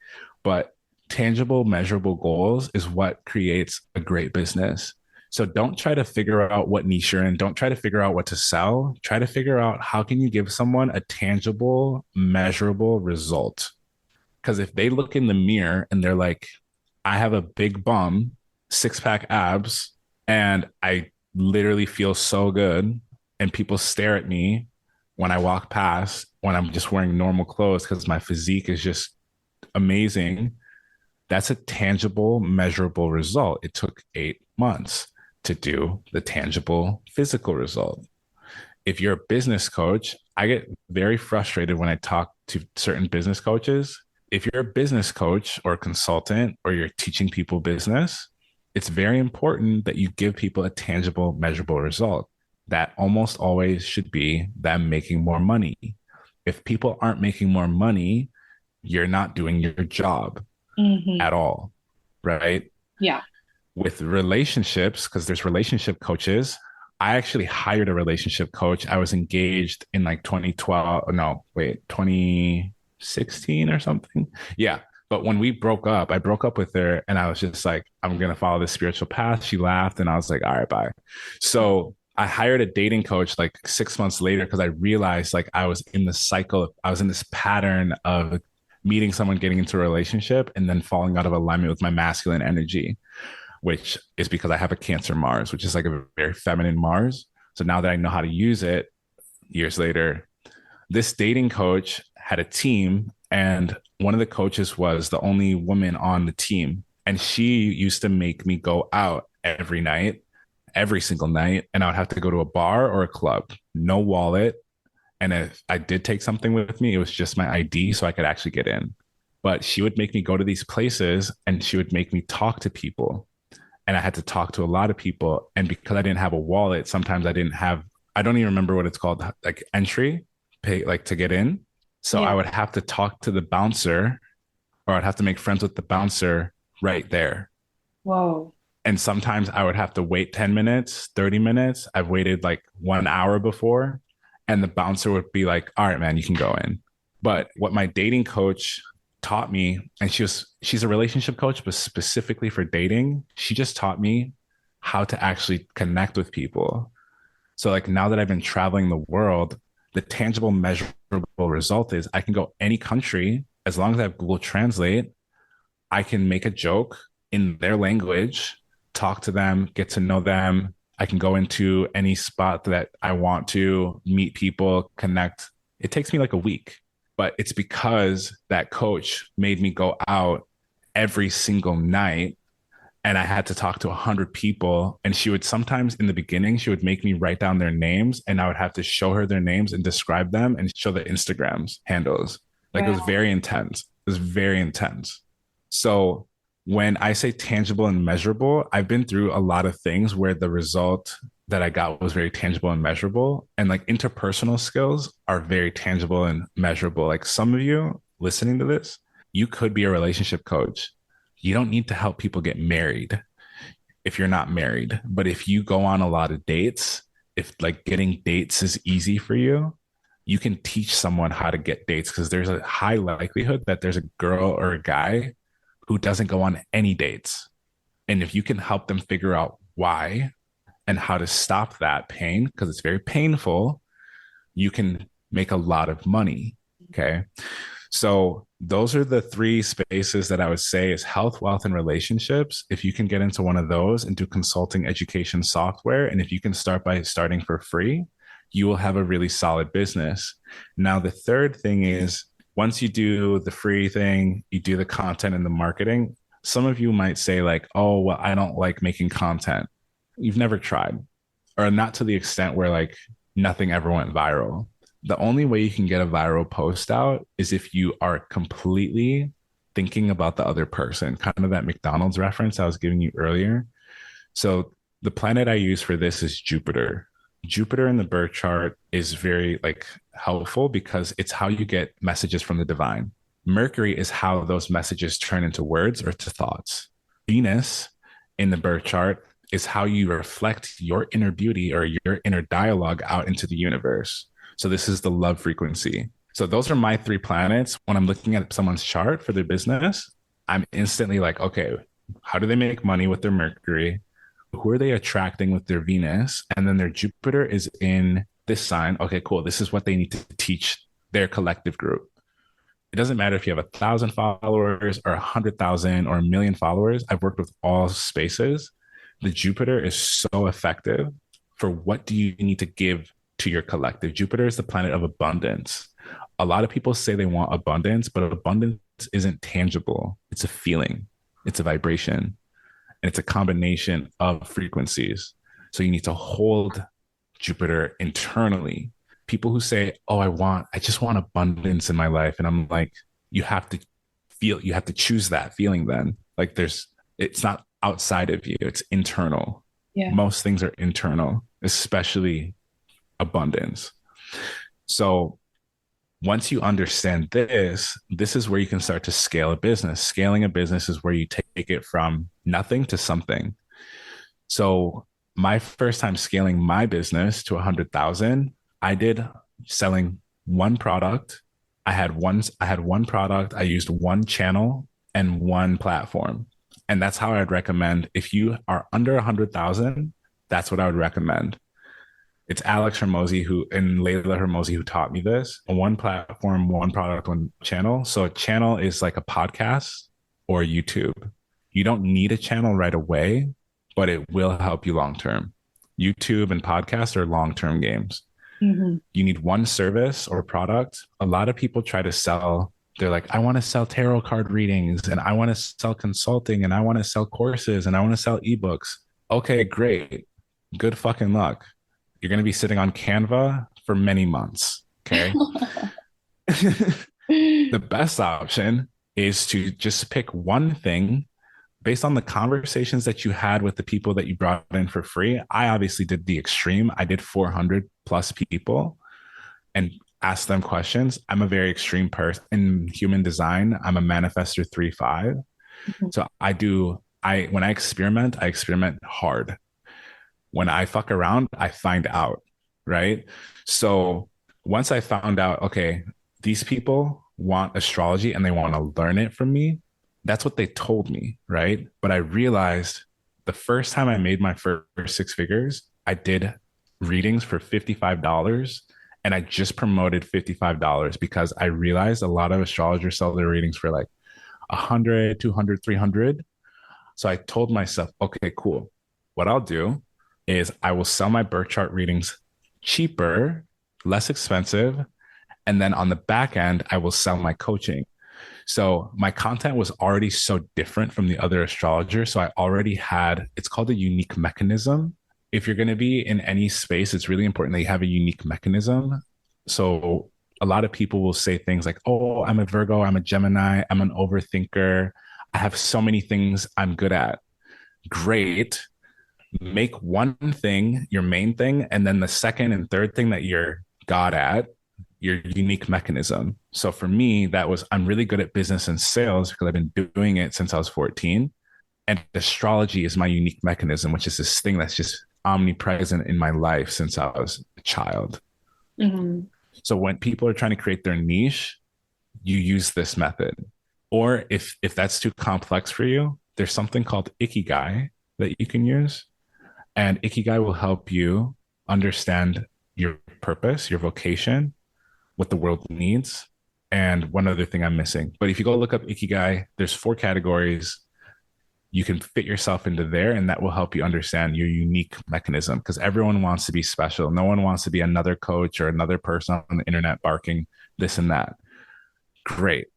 but tangible, measurable goals is what creates a great business. So don't try to figure out what niche you're in. Don't try to figure out what to sell. Try to figure out how can you give someone a tangible, measurable result. Because if they look in the mirror and they're like, I have a big bum, six-pack abs, and I literally feel so good, and people stare at me when I walk past, when I'm just wearing normal clothes because my physique is just amazing, that's a tangible, measurable result. It took 8 months to do the tangible physical result. If you're a business coach, I get very frustrated when I talk to certain business coaches. If you're a business coach or a consultant or you're teaching people business, it's very important that you give people a tangible, measurable result. That almost always should be them making more money. If people aren't making more money, you're not doing your job at all, right? Yeah. With relationships, because there's relationship coaches. I actually hired a relationship coach. I was engaged in like 2012, no, wait, 2016 or something. Yeah. But when we broke up, I broke up with her and I was just like, I'm going to follow this spiritual path. She laughed and I was like, all right, bye. So I hired a dating coach like 6 months later because I realized like I was in the cycle, I was in this pattern of meeting someone, getting into a relationship, and then falling out of alignment with my masculine energy, which is because I have a Cancer Mars, which is like a very feminine Mars. So now that I know how to use it years later, this dating coach had a team, and one of the coaches was the only woman on the team. And she used to make me go out every night, every single night. And I would have to go to a bar or a club, no wallet. And if I did take something with me, it was just my ID so I could actually get in. But she would make me go to these places and she would make me talk to people. And I had to talk to a lot of people. And because I didn't have a wallet, sometimes I didn't have, I don't even remember what it's called, like entry, pay, like to get in. So I Yeah. would have to talk to the bouncer or I'd have to make friends with the bouncer right there. Whoa. And sometimes I would have to wait 10 minutes, 30 minutes. I've waited like 1 hour before. And the bouncer would be like, all right, man, you can go in. But what my dating coach taught me, and she's a relationship coach, but specifically for dating, she just taught me how to actually connect with people. So like now that I've been traveling the world, the tangible measurable result is I can go any country as long as I have Google Translate. I can make a joke in their language, talk to them, get to know them. I can go into any spot that I want to meet people, connect. It takes me like a week, but it's because that coach made me go out every single night and I had to talk to 100 people. And she would sometimes in the beginning, she would make me write down their names and I would have to show her their names and describe them and show the Instagrams handles. Like it was Wow. very intense. It was very intense. So when I say tangible and measurable, I've been through a lot of things where the result that I got was very tangible and measurable. And like interpersonal skills are very tangible and measurable. Like some of you listening to this, you could be a relationship coach. You don't need to help people get married if you're not married. But if you go on a lot of dates, if like getting dates is easy for you, you can teach someone how to get dates because there's a high likelihood that there's a girl or a guy who doesn't go on any dates. And if you can help them figure out why and how to stop that pain, because it's very painful, you can make a lot of money. Okay. So those are the three spaces that I would say is health, wealth, and relationships. If you can get into one of those and do consulting education software, and if you can start by starting for free, you will have a really solid business. Now, the third thing is once you do the free thing, you do the content and the marketing. Some of you might say, like, oh, well, I don't like making content. You've never tried, or not to the extent where like nothing ever went viral. The only way you can get a viral post out is if you are completely thinking about the other person, kind of that McDonald's reference I was giving you earlier. So the planet I use for this is Jupiter. Jupiter in the birth chart is very like helpful because it's how you get messages from the divine. Mercury is how those messages turn into words or to thoughts. Venus in the birth chart is how you reflect your inner beauty or your inner dialogue out into the universe. So this is the love frequency. So those are my three planets. When I'm looking at someone's chart for their business, I'm instantly like, okay, how do they make money with their Mercury? Who are they attracting with their Venus? And then their Jupiter is in this sign. Okay, cool. This is what they need to teach their collective group. It doesn't matter if you have 1,000 followers or 100,000 or 1,000,000 followers. I've worked with all spaces. The Jupiter is so effective for what do you need to give to your collective. Jupiter is the planet of abundance. A lot of people say they want abundance, but abundance isn't tangible. It's a feeling, it's a vibration, and it's a combination of frequencies. So you need to hold Jupiter internally. People who say, oh, I just want abundance in my life. And I'm like, you have to you have to choose that feeling then. Like it's not outside of you, it's internal. Yeah. Most things are internal, especially abundance. So once you understand this, this is where you can start to scale a business. Scaling a business is where you take it from nothing to something. So my first time scaling my business to 100,000, I did selling one product. I had one product. I used one channel and one platform. And that's how I'd recommend if you are under 100,000, that's what I would recommend. It's Alex Hermosi who and Layla Hermosi who taught me this. One platform, one product, one channel. So a channel is like a podcast or YouTube. You don't need a channel right away, but it will help you long term. YouTube and podcasts are long term games. Mm-hmm. You need one service or product. A lot of people try to sell. They're like, I want to sell tarot card readings and I want to sell consulting and I want to sell courses and I want to sell ebooks. Okay, great. Good fucking luck. You're going to be sitting on Canva for many months. Okay. The best option is to just pick one thing based on the conversations that you had with the people that you brought in for free. I obviously did the extreme. I did 400 plus people and asked them questions. I'm a very extreme person in human design. I'm a manifestor 3-5. Mm-hmm. So when I experiment hard. When I fuck around, I find out, right? So once I found out, okay, these people want astrology and they want to learn it from me, that's what they told me, right? But I realized the first time I made my first 6 figures, I did readings for $55 and I just promoted $55 because I realized a lot of astrologers sell their readings for like 100, 200, 300. So I told myself, okay, cool. What I'll do is I will sell my birth chart readings cheaper, less expensive. And then on the back end, I will sell my coaching. So my content was already so different from the other astrologers. So I already had, it's called a unique mechanism. If you're going to be in any space, it's really important that you have a unique mechanism. So a lot of people will say things like, oh, I'm a Virgo, I'm a Gemini, I'm an overthinker. I have so many things I'm good at. Great. Make one thing your main thing. And then the second and third thing that you're God at, your unique mechanism. So for me, that was, I'm really good at business and sales because I've been doing it since I was 14. And astrology is my unique mechanism, which is this thing that's just omnipresent in my life since I was a child. Mm-hmm. So when people are trying to create their niche, you use this method. Or if that's too complex for you, there's something called Ikigai that you can use. And Ikigai will help you understand your purpose, your vocation, what the world needs, and one other thing I'm missing. But if you go look up Ikigai, there's 4 categories. You can fit yourself into there, and that will help you understand your unique mechanism because everyone wants to be special. No one wants to be another coach or another person on the internet barking this and that. Great.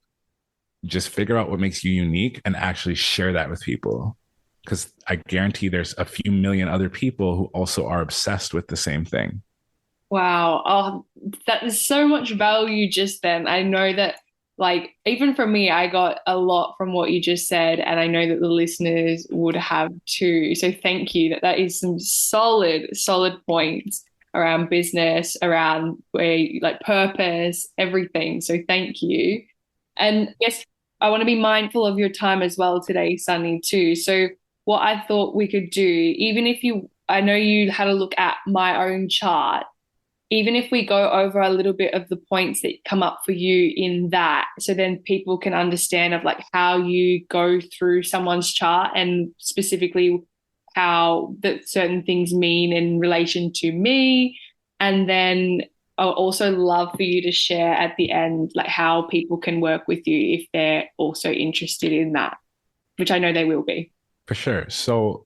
Just figure out what makes you unique and actually share that with people. Because I guarantee there's a few million other people who also are obsessed with the same thing. Wow. Oh, that is so much value just then. I know that, like, even from me, I got a lot from what you just said, and I know that the listeners would have too. So thank you. That is some solid points around business, around where like purpose, everything. So thank you. And yes, I want to be mindful of your time as well today, Sunny, too. So what I thought we could do, even if I know you had a look at my own chart, even if we go over a little bit of the points that come up for you in that, so then people can understand of like how you go through someone's chart and specifically how that certain things mean in relation to me. And then I'll also love for you to share at the end, like how people can work with you if they're also interested in that, which I know they will be. For sure. So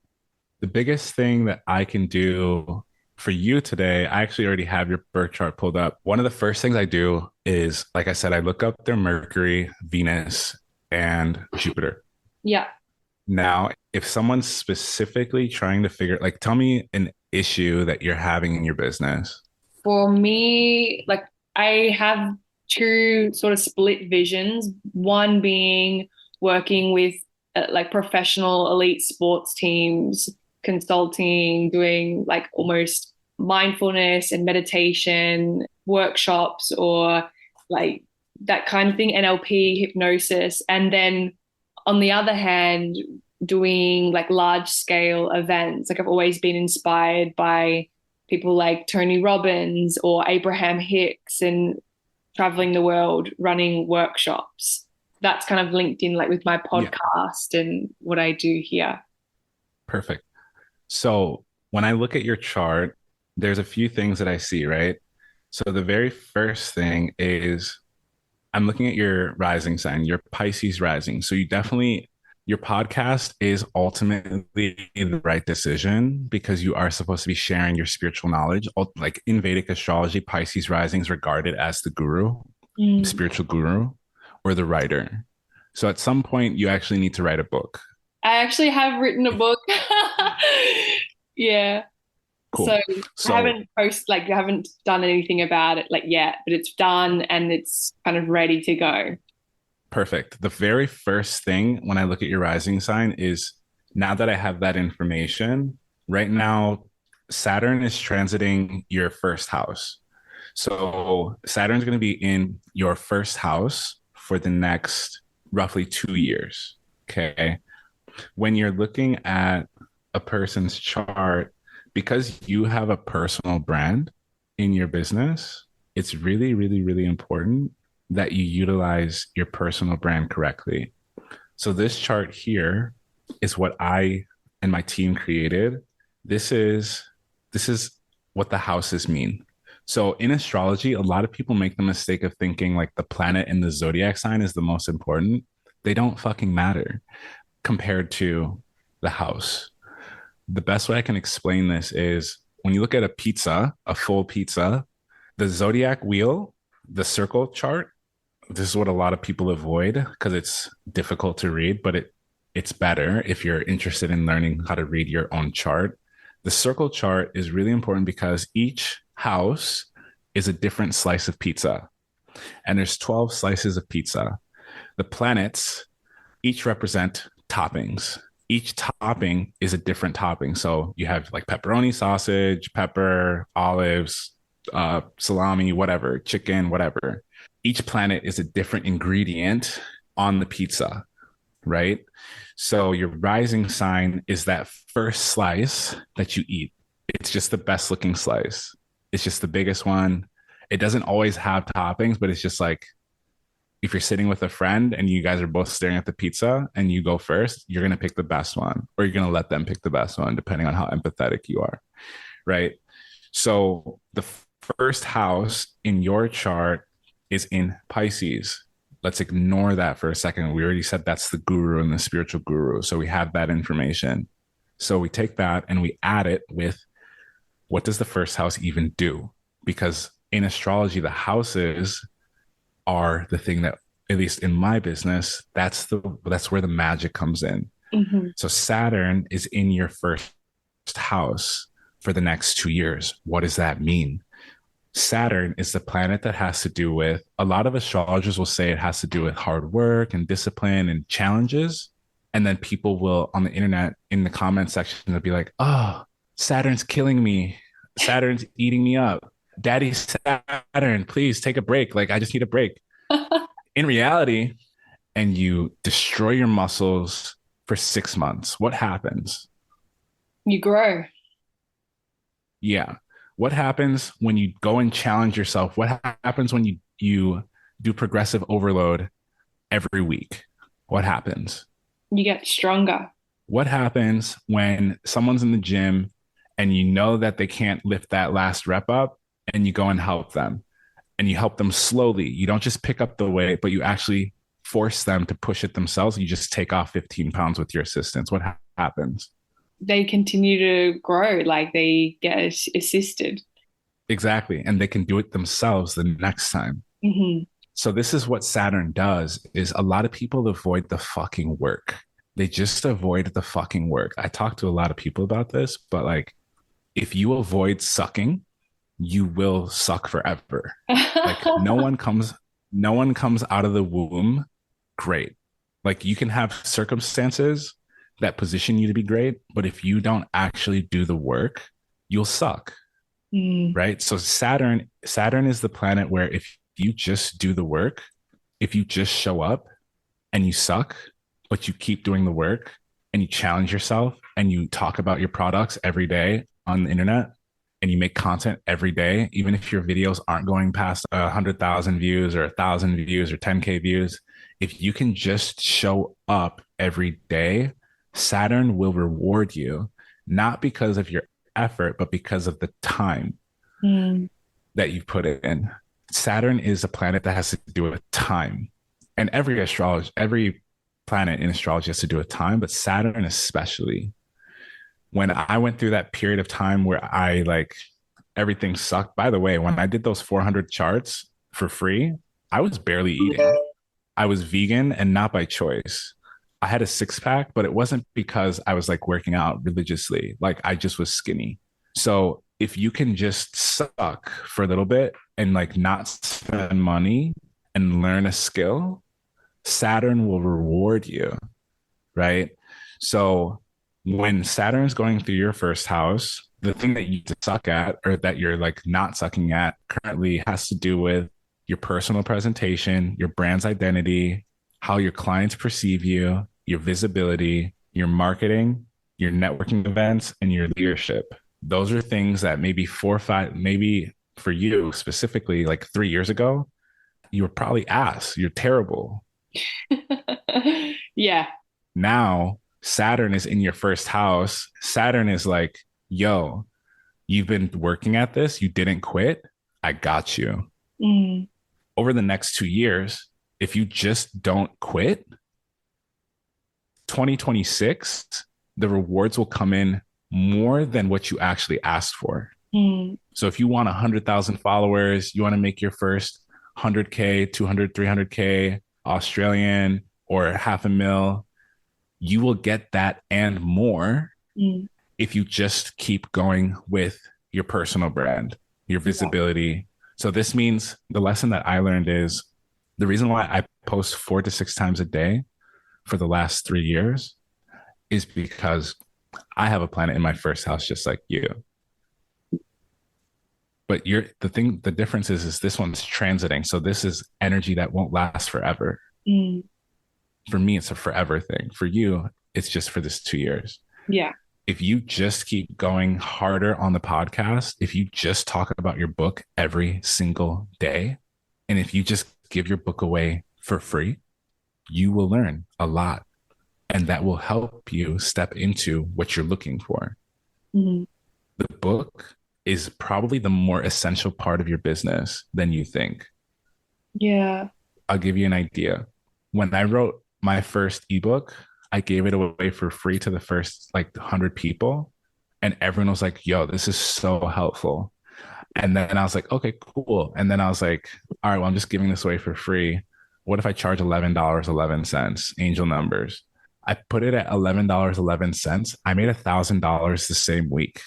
the biggest thing that I can do for you today, I actually already have your birth chart pulled up. One of the first things I do is, like I said, I look up their Mercury, Venus, and Jupiter. Yeah. Now, if someone's specifically trying to like, tell me an issue that you're having in your business. For me, like I have 2 sort of split visions, one being working with like professional elite sports teams, consulting, doing like almost mindfulness and meditation workshops or like that kind of thing, NLP, hypnosis. And then on the other hand, doing like large scale events. Like I've always been inspired by people like Tony Robbins or Abraham Hicks and traveling the world running workshops. that's kind of linked in like with my Yeah, podcast and what I do here. perfect. So when I look at your chart, there's a few things that I see, right? So the very first thing is I'm looking at your rising sign, your Pisces rising. So you definitely, your podcast is ultimately the right decision because you are supposed to be sharing your spiritual knowledge. Like in Vedic astrology, Pisces rising is regarded as the guru, Mm. spiritual guru, or the writer. So at some point, you actually need to write a book. I actually have written a If book. Yeah. So cool. I So haven't I haven't done anything about it like yet, but it's done and it's kind of ready to go. perfect. The very first thing when I look at your rising sign is now that I have that information, right now, Saturn is transiting your first house. So Saturn's going to be in your first house for the next roughly 2 years. Okay. When you're looking at a person's chart, because you have a personal brand in your business, it's really, really, really important that you utilize your personal brand correctly. So this chart here is what I and my team created. This is this is what the houses mean. So in astrology, a lot of people make the mistake of thinking like the planet and the zodiac sign is the most important. They don't fucking matter compared to the house. The best way I can explain this is when you look at a pizza, a full pizza, the zodiac wheel, the circle chart, this is what a lot of people avoid because it's difficult to read, but it's better if you're interested in learning how to read your own chart. The circle chart is really important because each house is a different slice of pizza, and there's 12 slices of pizza. The planets each represent toppings. Each topping is a different topping. So you have like pepperoni sausage, pepper, olives, salami, whatever, chicken, whatever. Each planet is a different ingredient on the pizza, right? So your rising sign is that first slice that you eat. It's just the best looking slice. It's just the biggest one. It doesn't always have toppings, but it's just like if you're sitting with a friend and you guys are both staring at the pizza and you go first, you're going to pick the best one or you're going to let them pick the best one, depending on how empathetic you are. Right. So the first house in your chart is in Pisces. Let's ignore that for a second. We already said that's the guru and the spiritual guru. So we have that information. So we take that and we add it with what does the first house even do? Because in astrology, the houses are the thing that, at least in my business, that's where the magic comes in. Mm-hmm. So Saturn is in your first house for the next 2 years. What does that mean? Saturn is the planet that has to do with, a lot of astrologers will say it has to do with hard work and discipline and challenges. And then people will on the internet in the comment section, they'll be like, oh, Saturn's killing me. Saturn's eating me up. Daddy Saturn, please take a break. Like, I just need a break. In reality, and you destroy your muscles for 6 months, what happens? You grow. Yeah. What happens when you go and challenge yourself? What happens when you do progressive overload every week? What happens? You get stronger. What happens when someone's in the gym and you know that they can't lift that last rep up and you go and help them and you help them slowly? You don't just pick up the weight, but you actually force them to push it themselves. You just take off 15 pounds with your assistance. What happens? They continue to grow, like they get assisted. Exactly. And they can do it themselves the next time. Mm-hmm. So this is what Saturn does is a lot of people avoid the fucking work. They just avoid the fucking work. I talk to a lot of people about this, but like if you avoid sucking, you will suck forever. Like no one comes out of the womb great. Like you can have circumstances that position you to be great, but if you don't actually do the work, you'll suck. Mm. Right? So Saturn is the planet where if you just do the work, if you just show up and you suck, but you keep doing the work and you challenge yourself and you talk about your products every day on the internet and you make content every day, even if your videos aren't going past 100,000 views or 1,000 views or 10K views, If you can just show up every day, Saturn will reward you, not because of your effort, but because of the time Mm. that you put in. Saturn is a planet that has to do with time. And every planet in astrology has to do with time, but Saturn especially. When I went through that period of time where I like everything sucked. By the way, when I did those 400 charts for free, I was barely eating. I was vegan and not by choice. I had a six pack, but it wasn't because I was like working out religiously. Like I just was skinny. So if you can just suck for a little bit and like not spend money and learn a skill, Saturn will reward you, right? So when Saturn's going through your first house, the thing that you suck at or that you're like not sucking at currently has to do with your personal presentation, your brand's identity, how your clients perceive you, your visibility, your marketing, your networking events, and your leadership. Those are things that maybe 4 or 5, maybe for you specifically, like 3 years ago, you were probably ass. You're terrible. Yeah. Now, Saturn is in your first house. Saturn is like, yo, you've been working at this. You didn't quit. I got you. Mm. Over the next 2 years, if you just don't quit, 2026, the rewards will come in more than what you actually asked for. Mm. So if you want 100,000 followers, you want to make your first 100K, 200, 300K Australian or half a mil, you will get that and more Mm. if you just keep going with your personal brand, your visibility. So this means the lesson that I learned is the reason why I post 4 to 6 times a day for the last 3 years is because I have a planet in my first house just like you. But the difference is this one's transiting. So this is energy that won't last forever. Mm. For me, it's a forever thing. For you, it's just for this 2 years. Yeah. If you just keep going harder on the podcast, if you just talk about your book every single day, and if you just give your book away for free, you will learn a lot. And that will help you step into what you're looking for. Mm. The book is probably the more essential part of your business than you think. Yeah. I'll give you an idea. When I wrote my first ebook, I gave it away for free to the first like 100 people. And everyone was like, yo, this is so helpful. And then I was like, okay, cool. And then I was like, all right, well, I'm just giving this away for free. What if I charge $11.11, angel numbers? I put it at $11.11. I made $1,000 the same week.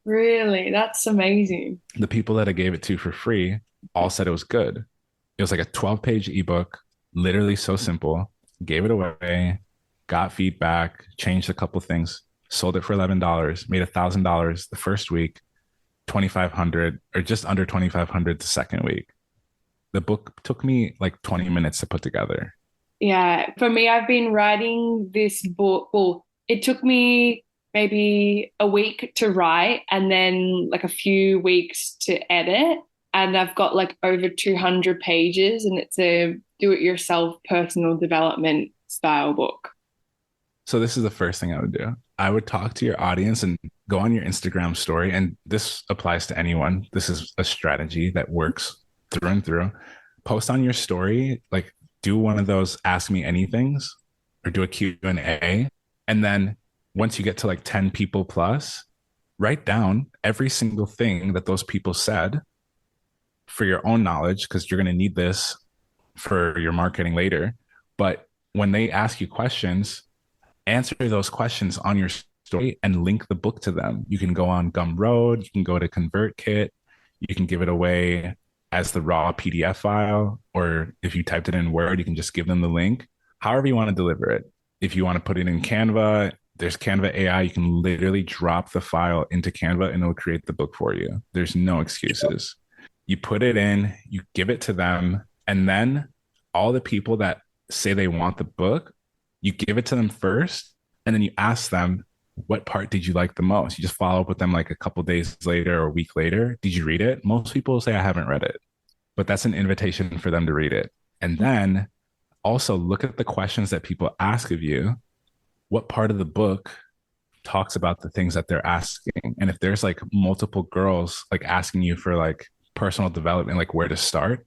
Really? That's amazing. The people that I gave it to for free all said it was good. It was like a 12-page ebook, literally so simple. Gave it away, got feedback, changed a couple things, sold it for $11, made $1,000 the first week, 2,500 or just under 2,500 the second week. The book took me like 20 minutes to put together. Yeah. For me, I've been writing this book. Well, it took me maybe a week to write and then like a few weeks to edit. And I've got like over 200 pages, and it's a do-it-yourself personal development style book. So this is the first thing I would do. I would talk to your audience and go on your Instagram story. And this applies to anyone. This is a strategy that works through and through. Post on your story, like do one of those ask me anythings or do a Q&A. And then once you get to like 10 people plus, write down every single thing that those people said for your own knowledge, because you're going to need this for your marketing later. But when they ask you questions, answer those questions on your story and link the book to them. You can go on Gumroad, you can go to ConvertKit, you can give it away as the raw PDF file, or if you typed it in Word, you can just give them the link. However you want to deliver it. If you want to put it in Canva, there's Canva AI. You can literally drop the file into Canva and it'll create the book for you. There's no excuses. You put it in, you give it to them, and then all the people that say they want the book, you give it to them first, and then you ask them, what part did you like the most? You just follow up with them like a couple days later or a week later. Did you read it? Most people say, I haven't read it, but that's an invitation for them to read it. And then Also look at the questions that people ask of you. What part of the book talks about the things that they're asking? And if there's like multiple girls like asking you for like personal development, like where to start,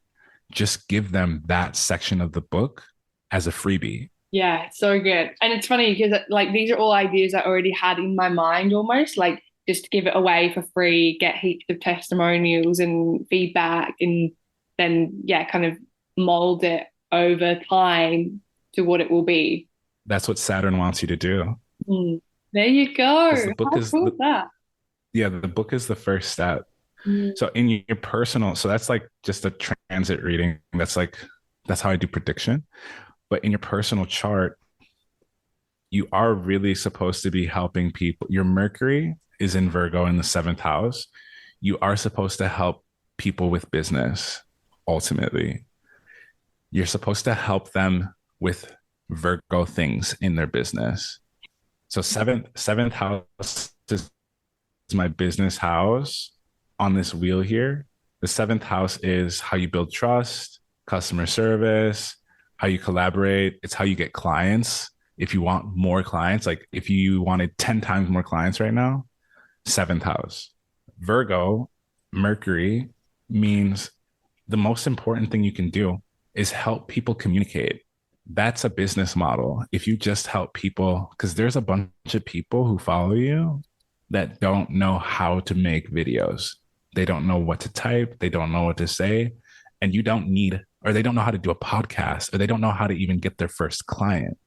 just give them that section of the book as a freebie. Yeah, so good. And it's funny because like these are all ideas I already had in my mind almost, like just give it away for free, get heaps of testimonials and feedback, and then yeah, kind of mold it over time to what it will be. That's what Saturn wants you to do. Mm. There you go. Because the book How is cool is that? yeah, the book is the first step. Mm. So in your personal, so that's like just a transit reading. That's how I do prediction. But in your personal chart, you are really supposed to be helping people. Your Mercury is in Virgo in the seventh house. You are supposed to help people with business ultimately. You're supposed to help them with Virgo things in their business. So seventh house is my business house on this wheel here. The seventh house is how you build trust, customer service, how you collaborate. It's how you get clients. If you want more clients, like if you wanted 10 times more clients right now, seventh house. Virgo, Mercury means the most important thing you can do is help people communicate. That's a business model. If you just help people, because there's a bunch of people who follow you that don't know how to make videos. They don't know what to type. They don't know what to say. And you don't need, or they don't know how to do a podcast, or they don't know how to even get their first client.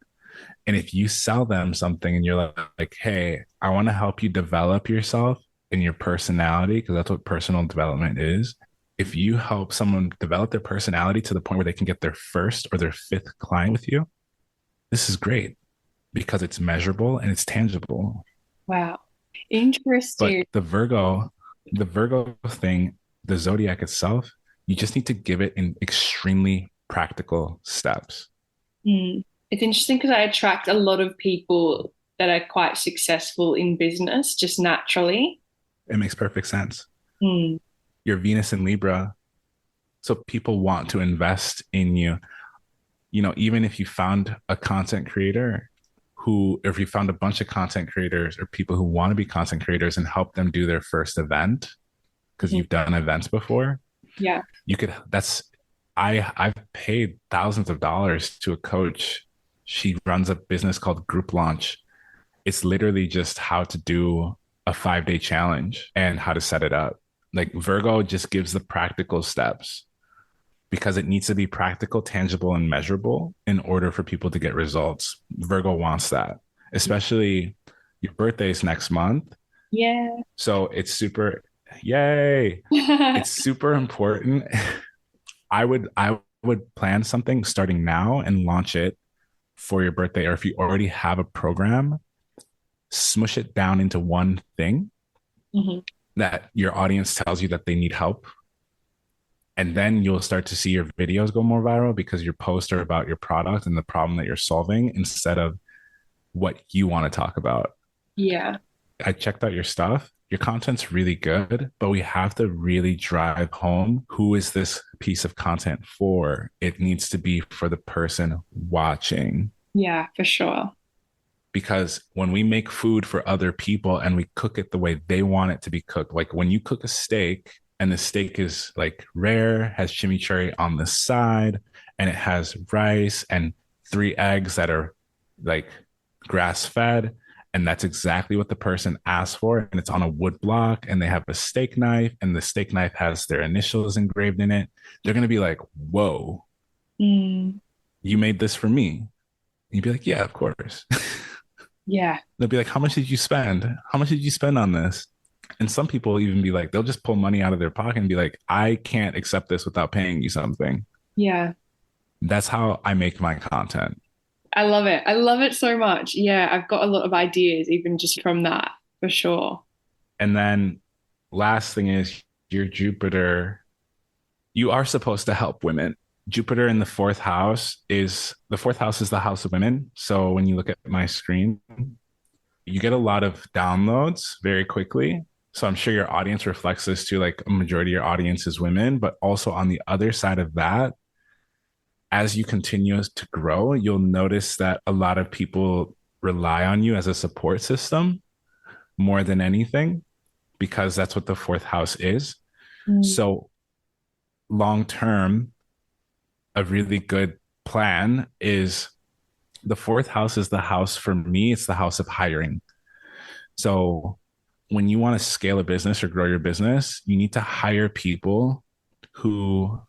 And if you sell them something and you're like, hey, I want to help you develop yourself and your personality, because that's what personal development is. If you help someone develop their personality to the point where they can get their first or their fifth client with you, this is great because it's measurable and it's tangible. Wow. But Interesting. the Virgo thing, the zodiac itself, you just need to give it in extremely practical steps. Mm. It's interesting because I attract a lot of people that are quite successful in business just naturally. It makes perfect sense. Mm. Your Venus in Libra, so people want to invest in you. You know, even if you found a content creator who, if you found a bunch of content creators or people who want to be content creators and help them do their first event, because Mhm. you've done events before, Yeah. you could, I've paid thousands of dollars to a coach. She runs a business called Group Launch. It's literally just how to do a 5 day challenge and how to set it up. Like Virgo just gives the practical steps because it needs to be practical, tangible, and measurable in order for people to get results. Virgo wants that, especially your birthday is next month. Yeah. So it's super, yay. It's super important. I would plan something starting now and launch it for your birthday. Or if you already have a program, smush it down into one thing Mhm. that your audience tells you that they need help. And then you'll start to see your videos go more viral because your posts are about your product and the problem that you're solving instead of what you want to talk about. Yeah. I checked out your stuff. Your content's really good, but we have to really drive home who is this piece of content for? It needs to be for the person watching. Yeah, for sure. Because when we make food for other people and we cook it the way they want it to be cooked, like when you cook a steak and the steak is like rare, has chimichurri on the side, and it has rice and 3 eggs that are like grass fed. And that's exactly what the person asked for. And it's on a wood block, and they have a steak knife, and the steak knife has their initials engraved in it. They're going to be like, whoa, Mm. you made this for me. And you'd be like, yeah, of course. Yeah. They'll be like, how much did you spend? How much did you spend on this? And some people even be like, they'll just pull money out of their pocket and be like, I can't accept this without paying you something. Yeah. That's how I make my content. I love it. I love it so much. Yeah, I've got a lot of ideas even just from that, for sure. And then last thing is your Jupiter, you are supposed to help women. Jupiter in the fourth house is the house of women. So when you look at my screen, you get a lot of downloads very quickly. So I'm sure your audience reflects this too. Like a majority of your audience is women, but also on the other side of that, as you continue to grow, you'll notice that a lot of people rely on you as a support system more than anything, because that's what the fourth house is. Mm. So, long term, a really good plan is the fourth house is the house for me, it's the house of hiring. So, when you want to scale a business or grow your business, you need to hire people who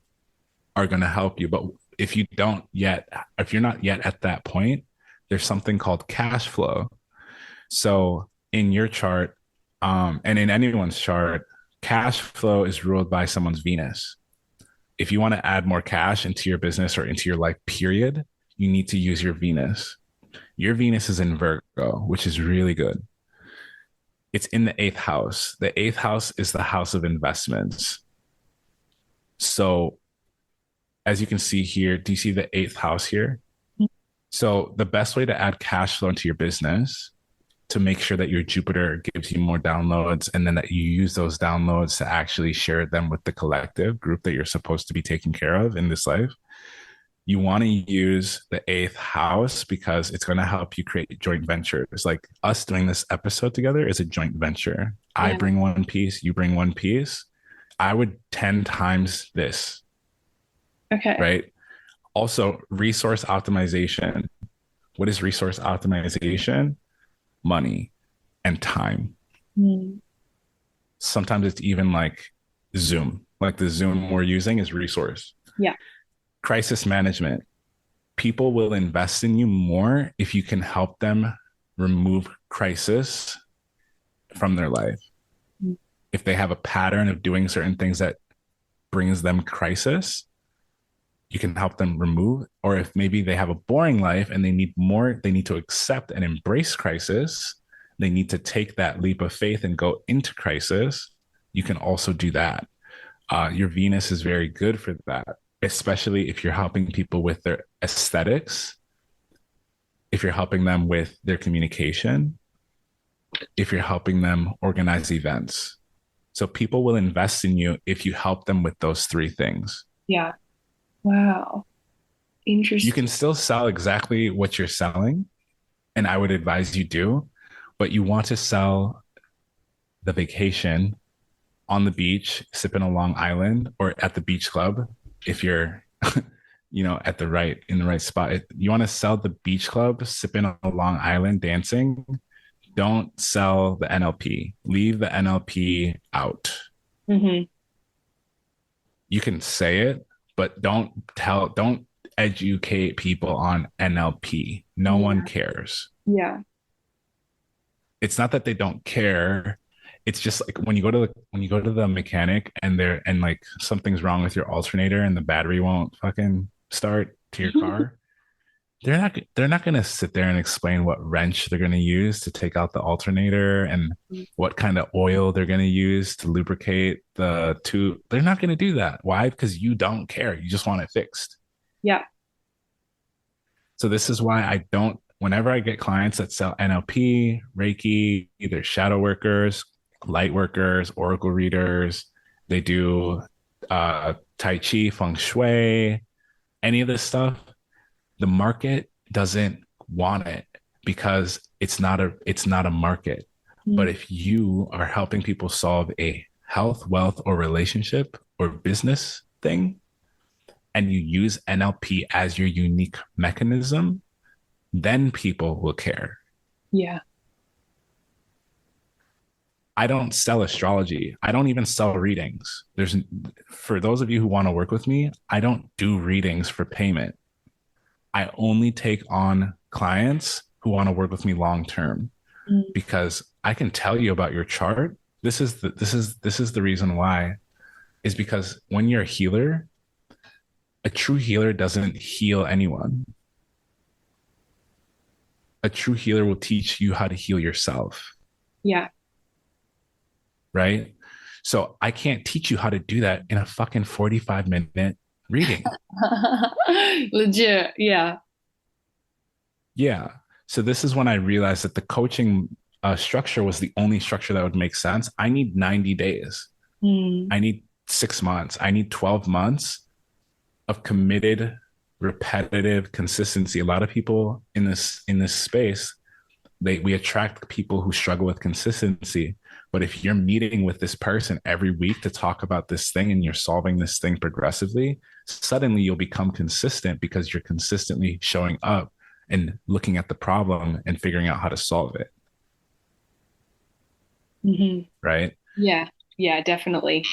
are going to help you. But if you don't yet, if you're not yet at that point, there's something called cash flow. So in your chart, and in anyone's chart, cash flow is ruled by someone's Venus. If you want to add more cash into your business or into your life, period, you need to use your Venus. Your Venus is in Virgo, which is really good. It's in the eighth house. The eighth house is the house of investments. So as you can see here, do you see the eighth house here? So the best way to add cash flow into your business to make sure that your Jupiter gives you more downloads, and then that you use those downloads to actually share them with the collective group that you're supposed to be taking care of in this life. You want to use the eighth house because it's going to help you create joint ventures. Like us doing this episode together is a joint venture. I Yeah. bring one piece, you bring one piece. I would 10 times this, Okay. right? Also, resource optimization. What is resource optimization? Money and time. Mm. Sometimes it's even like Zoom, like the Zoom we're using is resource. Yeah. Crisis management. People will invest in you more if you can help them remove crisis from their life. Mm. If they have a pattern of doing certain things that brings them crisis, you can help them remove. Or if maybe they have a boring life and they need more, they need to accept and embrace crisis, they need to take that leap of faith and go into crisis, you can also do that. Your Venus is very good for that, especially if you're helping people with their aesthetics, if you're helping them with their communication, if you're helping them organize events. So people will invest in you if you help them with those three things. Yeah. Wow. Interesting. You can still sell exactly what you're selling, and I would advise you do, but you want to sell the vacation on the beach, sipping a Long Island, or at the beach club if you're at the right in the right spot. You want to sell the beach club, sipping on a Long Island, dancing. Don't sell the NLP. Leave the NLP out. Mm-hmm. You can say it, but don't educate people on NLP. No one cares. Yeah. It's not that they don't care. It's just like when you go to the mechanic and like something's wrong with your alternator and the battery won't fucking start to your car. They're not going to sit there and explain what wrench they're going to use to take out the alternator and what kind of oil they're going to use to lubricate the tube. They're not going to do that. Why? Because you don't care. You just want it fixed. Yeah. So this is why whenever I get clients that sell NLP, Reiki, either shadow workers, light workers, oracle readers, they do Tai Chi, Feng Shui, any of this stuff, the market doesn't want it because it's not a market. Mm. But if you are helping people solve a health, wealth, or relationship or business thing, and you use NLP as your unique mechanism, then people will care. Yeah. I don't sell astrology. I don't even sell readings. For those of you who want to work with me, I don't do readings for payment. I only take on clients who want to work with me long term, because I can tell you about your chart. This is the reason why, is because when you're a healer, a true healer doesn't heal anyone. A true healer will teach you how to heal yourself. Yeah. Right? So I can't teach you how to do that in a fucking 45-minute reading. Legit. Yeah. Yeah. So this is when I realized that the coaching structure was the only structure that would make sense. I need 90 days. I need 6 months. I need 12 months of committed repetitive consistency. A lot of people in this space, we attract people who struggle with consistency. But if you're meeting with this person every week to talk about this thing and you're solving this thing progressively, suddenly you'll become consistent because you're consistently showing up and looking at the problem and figuring out how to solve it. Hmm. Right. Yeah, yeah, definitely.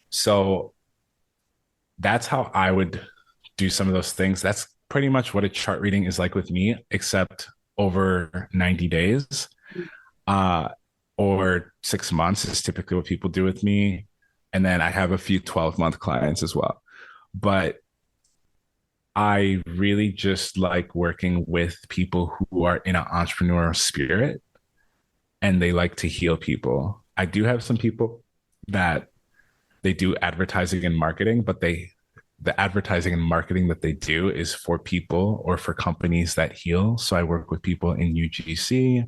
So that's how I would do some of those things. That's pretty much what a chart reading is like with me, except over 90 days. Uh, or 6 months is typically what people do with me. And then I have a few 12-month clients as well. But I really just like working with people who are in an entrepreneurial spirit and they like to heal people. I do have some people that they do advertising and marketing, but the advertising and marketing that they do is for people or for companies that heal. So I work with people in UGC.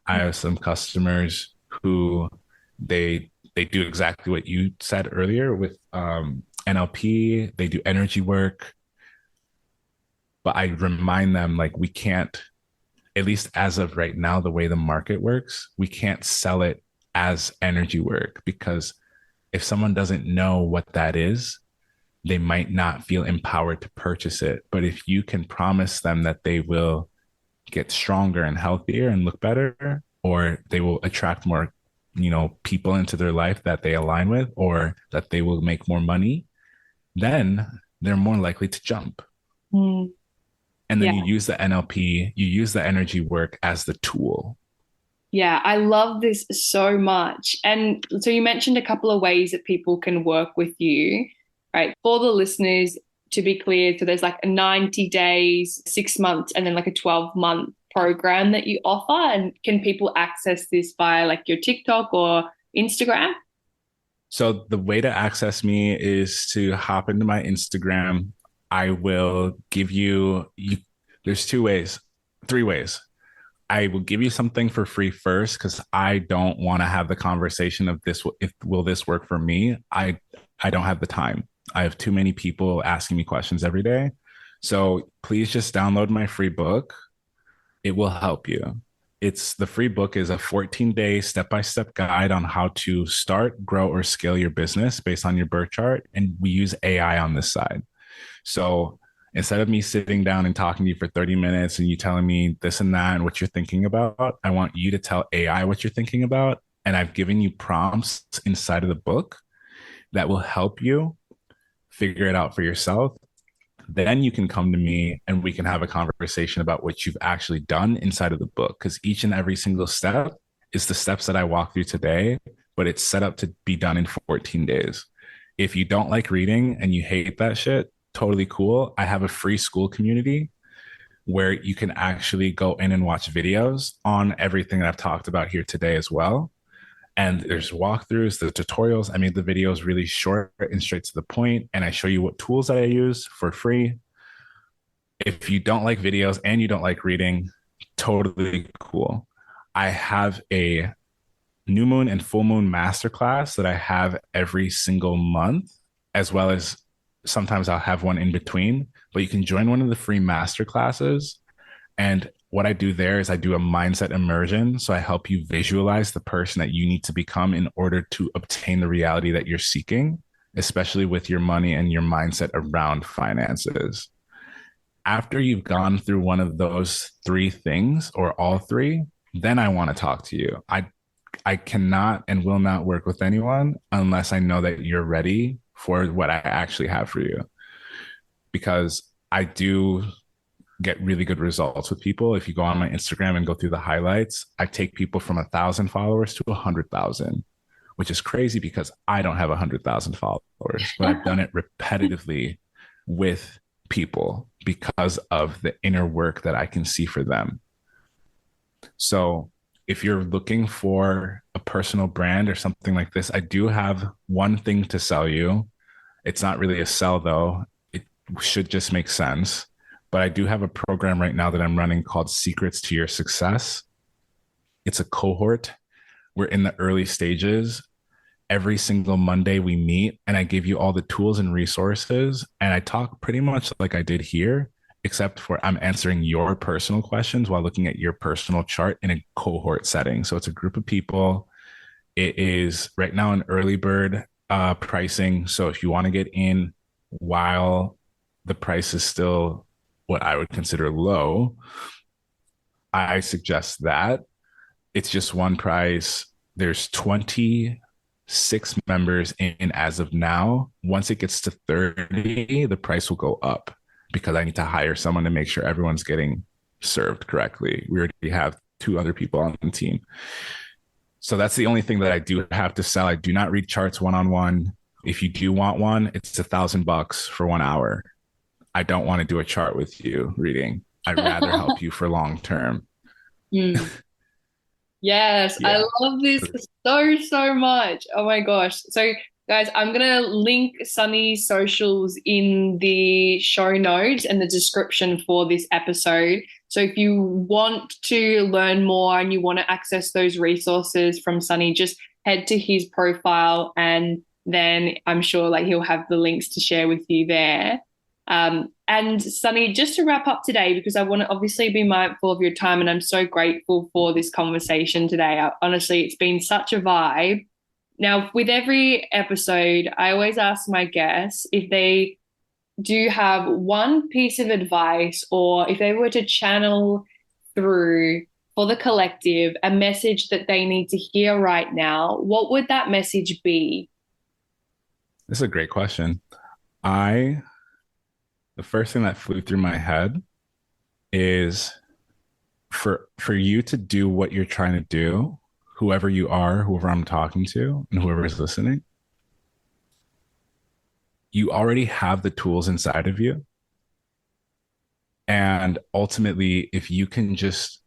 I have some customers who they do exactly what you said earlier with NLP. They do energy work, but I remind them like we can't, at least as of right now, the way the market works, we can't sell it as energy work because if someone doesn't know what that is, they might not feel empowered to purchase it. But if you can promise them that they will get stronger and healthier and look better, or they will attract more, people into their life that they align with, or that they will make more money, then they're more likely to jump. Mm, And then yeah. you use the NLP, you use the energy work as the tool. Yeah, I love this so much. And so you mentioned a couple of ways that people can work with you, right? For the listeners, to be clear, so there's like a 90 days, 6 months, and then like a 12-month program that you offer. And can people access this via like your TikTok or Instagram? So the way to access me is to hop into my Instagram. I will give you there's two ways, three ways. I will give you something for free first because I don't want to have the conversation of this. If will this work for me? I don't have the time. I have too many people asking me questions every day. So please just download my free book. It will help you. The free book is a 14-day step-by-step guide on how to start, grow, or scale your business based on your birth chart. And we use AI on this side. So instead of me sitting down and talking to you for 30 minutes and you telling me this and that and what you're thinking about, I want you to tell AI what you're thinking about. And I've given you prompts inside of the book that will help you figure it out for yourself. Then you can come to me and we can have a conversation about what you've actually done inside of the book. Because each and every single step is the steps that I walk through today, but it's set up to be done in 14 days. If you don't like reading and you hate that shit, totally cool. I have a free school community where you can actually go in and watch videos on everything that I've talked about here today as well. And there's walkthroughs, the tutorials. I made the videos really short and straight to the point, and I show you what tools that I use for free. If you don't like videos and you don't like reading, totally cool. I have a new moon and full moon masterclass that I have every single month, as well as sometimes I'll have one in between. But you can join one of the free masterclasses. And what I do there is I do a mindset immersion. So I help you visualize the person that you need to become in order to obtain the reality that you're seeking, especially with your money and your mindset around finances. After you've gone through one of those three things or all three, then I want to talk to you. I cannot and will not work with anyone unless I know that you're ready for what I actually have for you. Because I do get really good results with people. If you go on my Instagram and go through the highlights, I take people from 1,000 followers to 100,000, which is crazy because I don't have 100,000 followers, but I've done it repetitively with people because of the inner work that I can see for them. So if you're looking for a personal brand or something like this, I do have one thing to sell you. It's not really a sell though. It should just make sense. But I do have a program right now that I'm running called Secrets to Your Success. It's a cohort. We're in the early stages. Every single Monday we meet and I give you all the tools and resources. And I talk pretty much like I did here, except for I'm answering your personal questions while looking at your personal chart in a cohort setting. So it's a group of people. It is right now an early bird pricing. So if you want to get in while the price is still what I would consider low, I suggest that. It's just one price. There's 26 members in as of now. Once it gets to 30, the price will go up because I need to hire someone to make sure everyone's getting served correctly. We already have 2 other people on the team. So that's the only thing that I do have to sell. I do not read charts one-on-one. If you do want one, it's $1,000 for 1 hour. I don't want to do a chart with you reading. I'd rather help you for long term. Mm. Yes, I Yeah. love this so much. Oh my gosh. So, guys, I'm gonna link Sunny's socials in the show notes and the description for this episode. So if you want to learn more and you want to access those resources from Sunny, just head to his profile and then I'm sure like he'll have the links to share with you there. And Sunny, just to wrap up today, because I want to obviously be mindful of your time and I'm so grateful for this conversation today. Honestly, it's been such a vibe. Now, with every episode, I always ask my guests if they do have one piece of advice or if they were to channel through for the collective a message that they need to hear right now, what would that message be? This is a great question. The first thing that flew through my head is for you to do what you're trying to do, whoever you are, whoever I'm talking to, and whoever is listening, you already have the tools inside of you. And ultimately, if you can just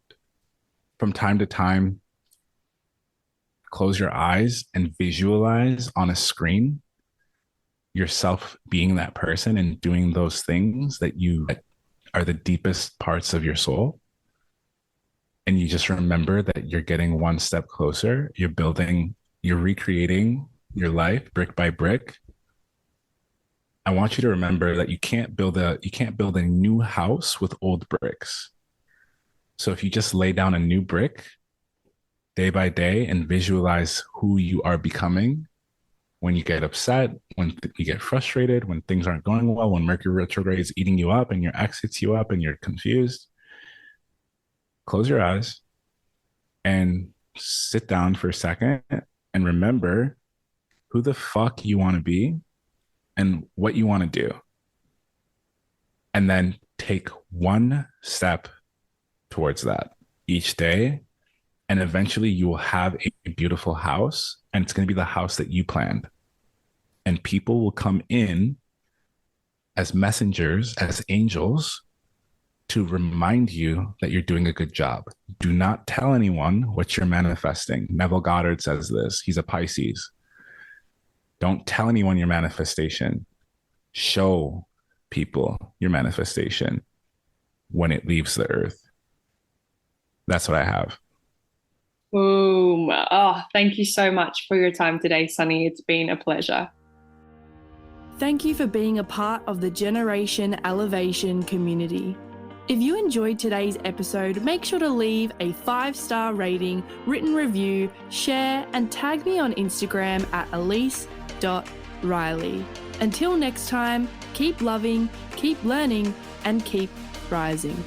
from time to time close your eyes and visualize on a screen yourself being that person and doing those things that are the deepest parts of your soul. And you just remember that you're getting one step closer. You're recreating your life brick by brick. I want you to remember that you can't build a new house with old bricks. So if you just lay down a new brick day by day and visualize who you are becoming, when you get upset, when you get frustrated, when things aren't going well, when Mercury retrograde is eating you up and your ex hits you up and you're confused, close your eyes and sit down for a second and remember who the fuck you want to be and what you want to do. And then take one step towards that each day. And eventually you will have a beautiful house and it's going to be the house that you planned. And people will come in as messengers, as angels, to remind you that you're doing a good job. Do not tell anyone what you're manifesting. Neville Goddard says this. He's a Pisces. Don't tell anyone your manifestation. Show people your manifestation when it leaves the earth. That's what I have. Boom. Oh, thank you so much for your time today, Sunny. It's been a pleasure. Thank you for being a part of the Generation Elevation community. If you enjoyed today's episode, make sure to leave a 5-star rating, written review, share, and tag me on Instagram at elise.riley. Until next time, keep loving, keep learning, and keep rising.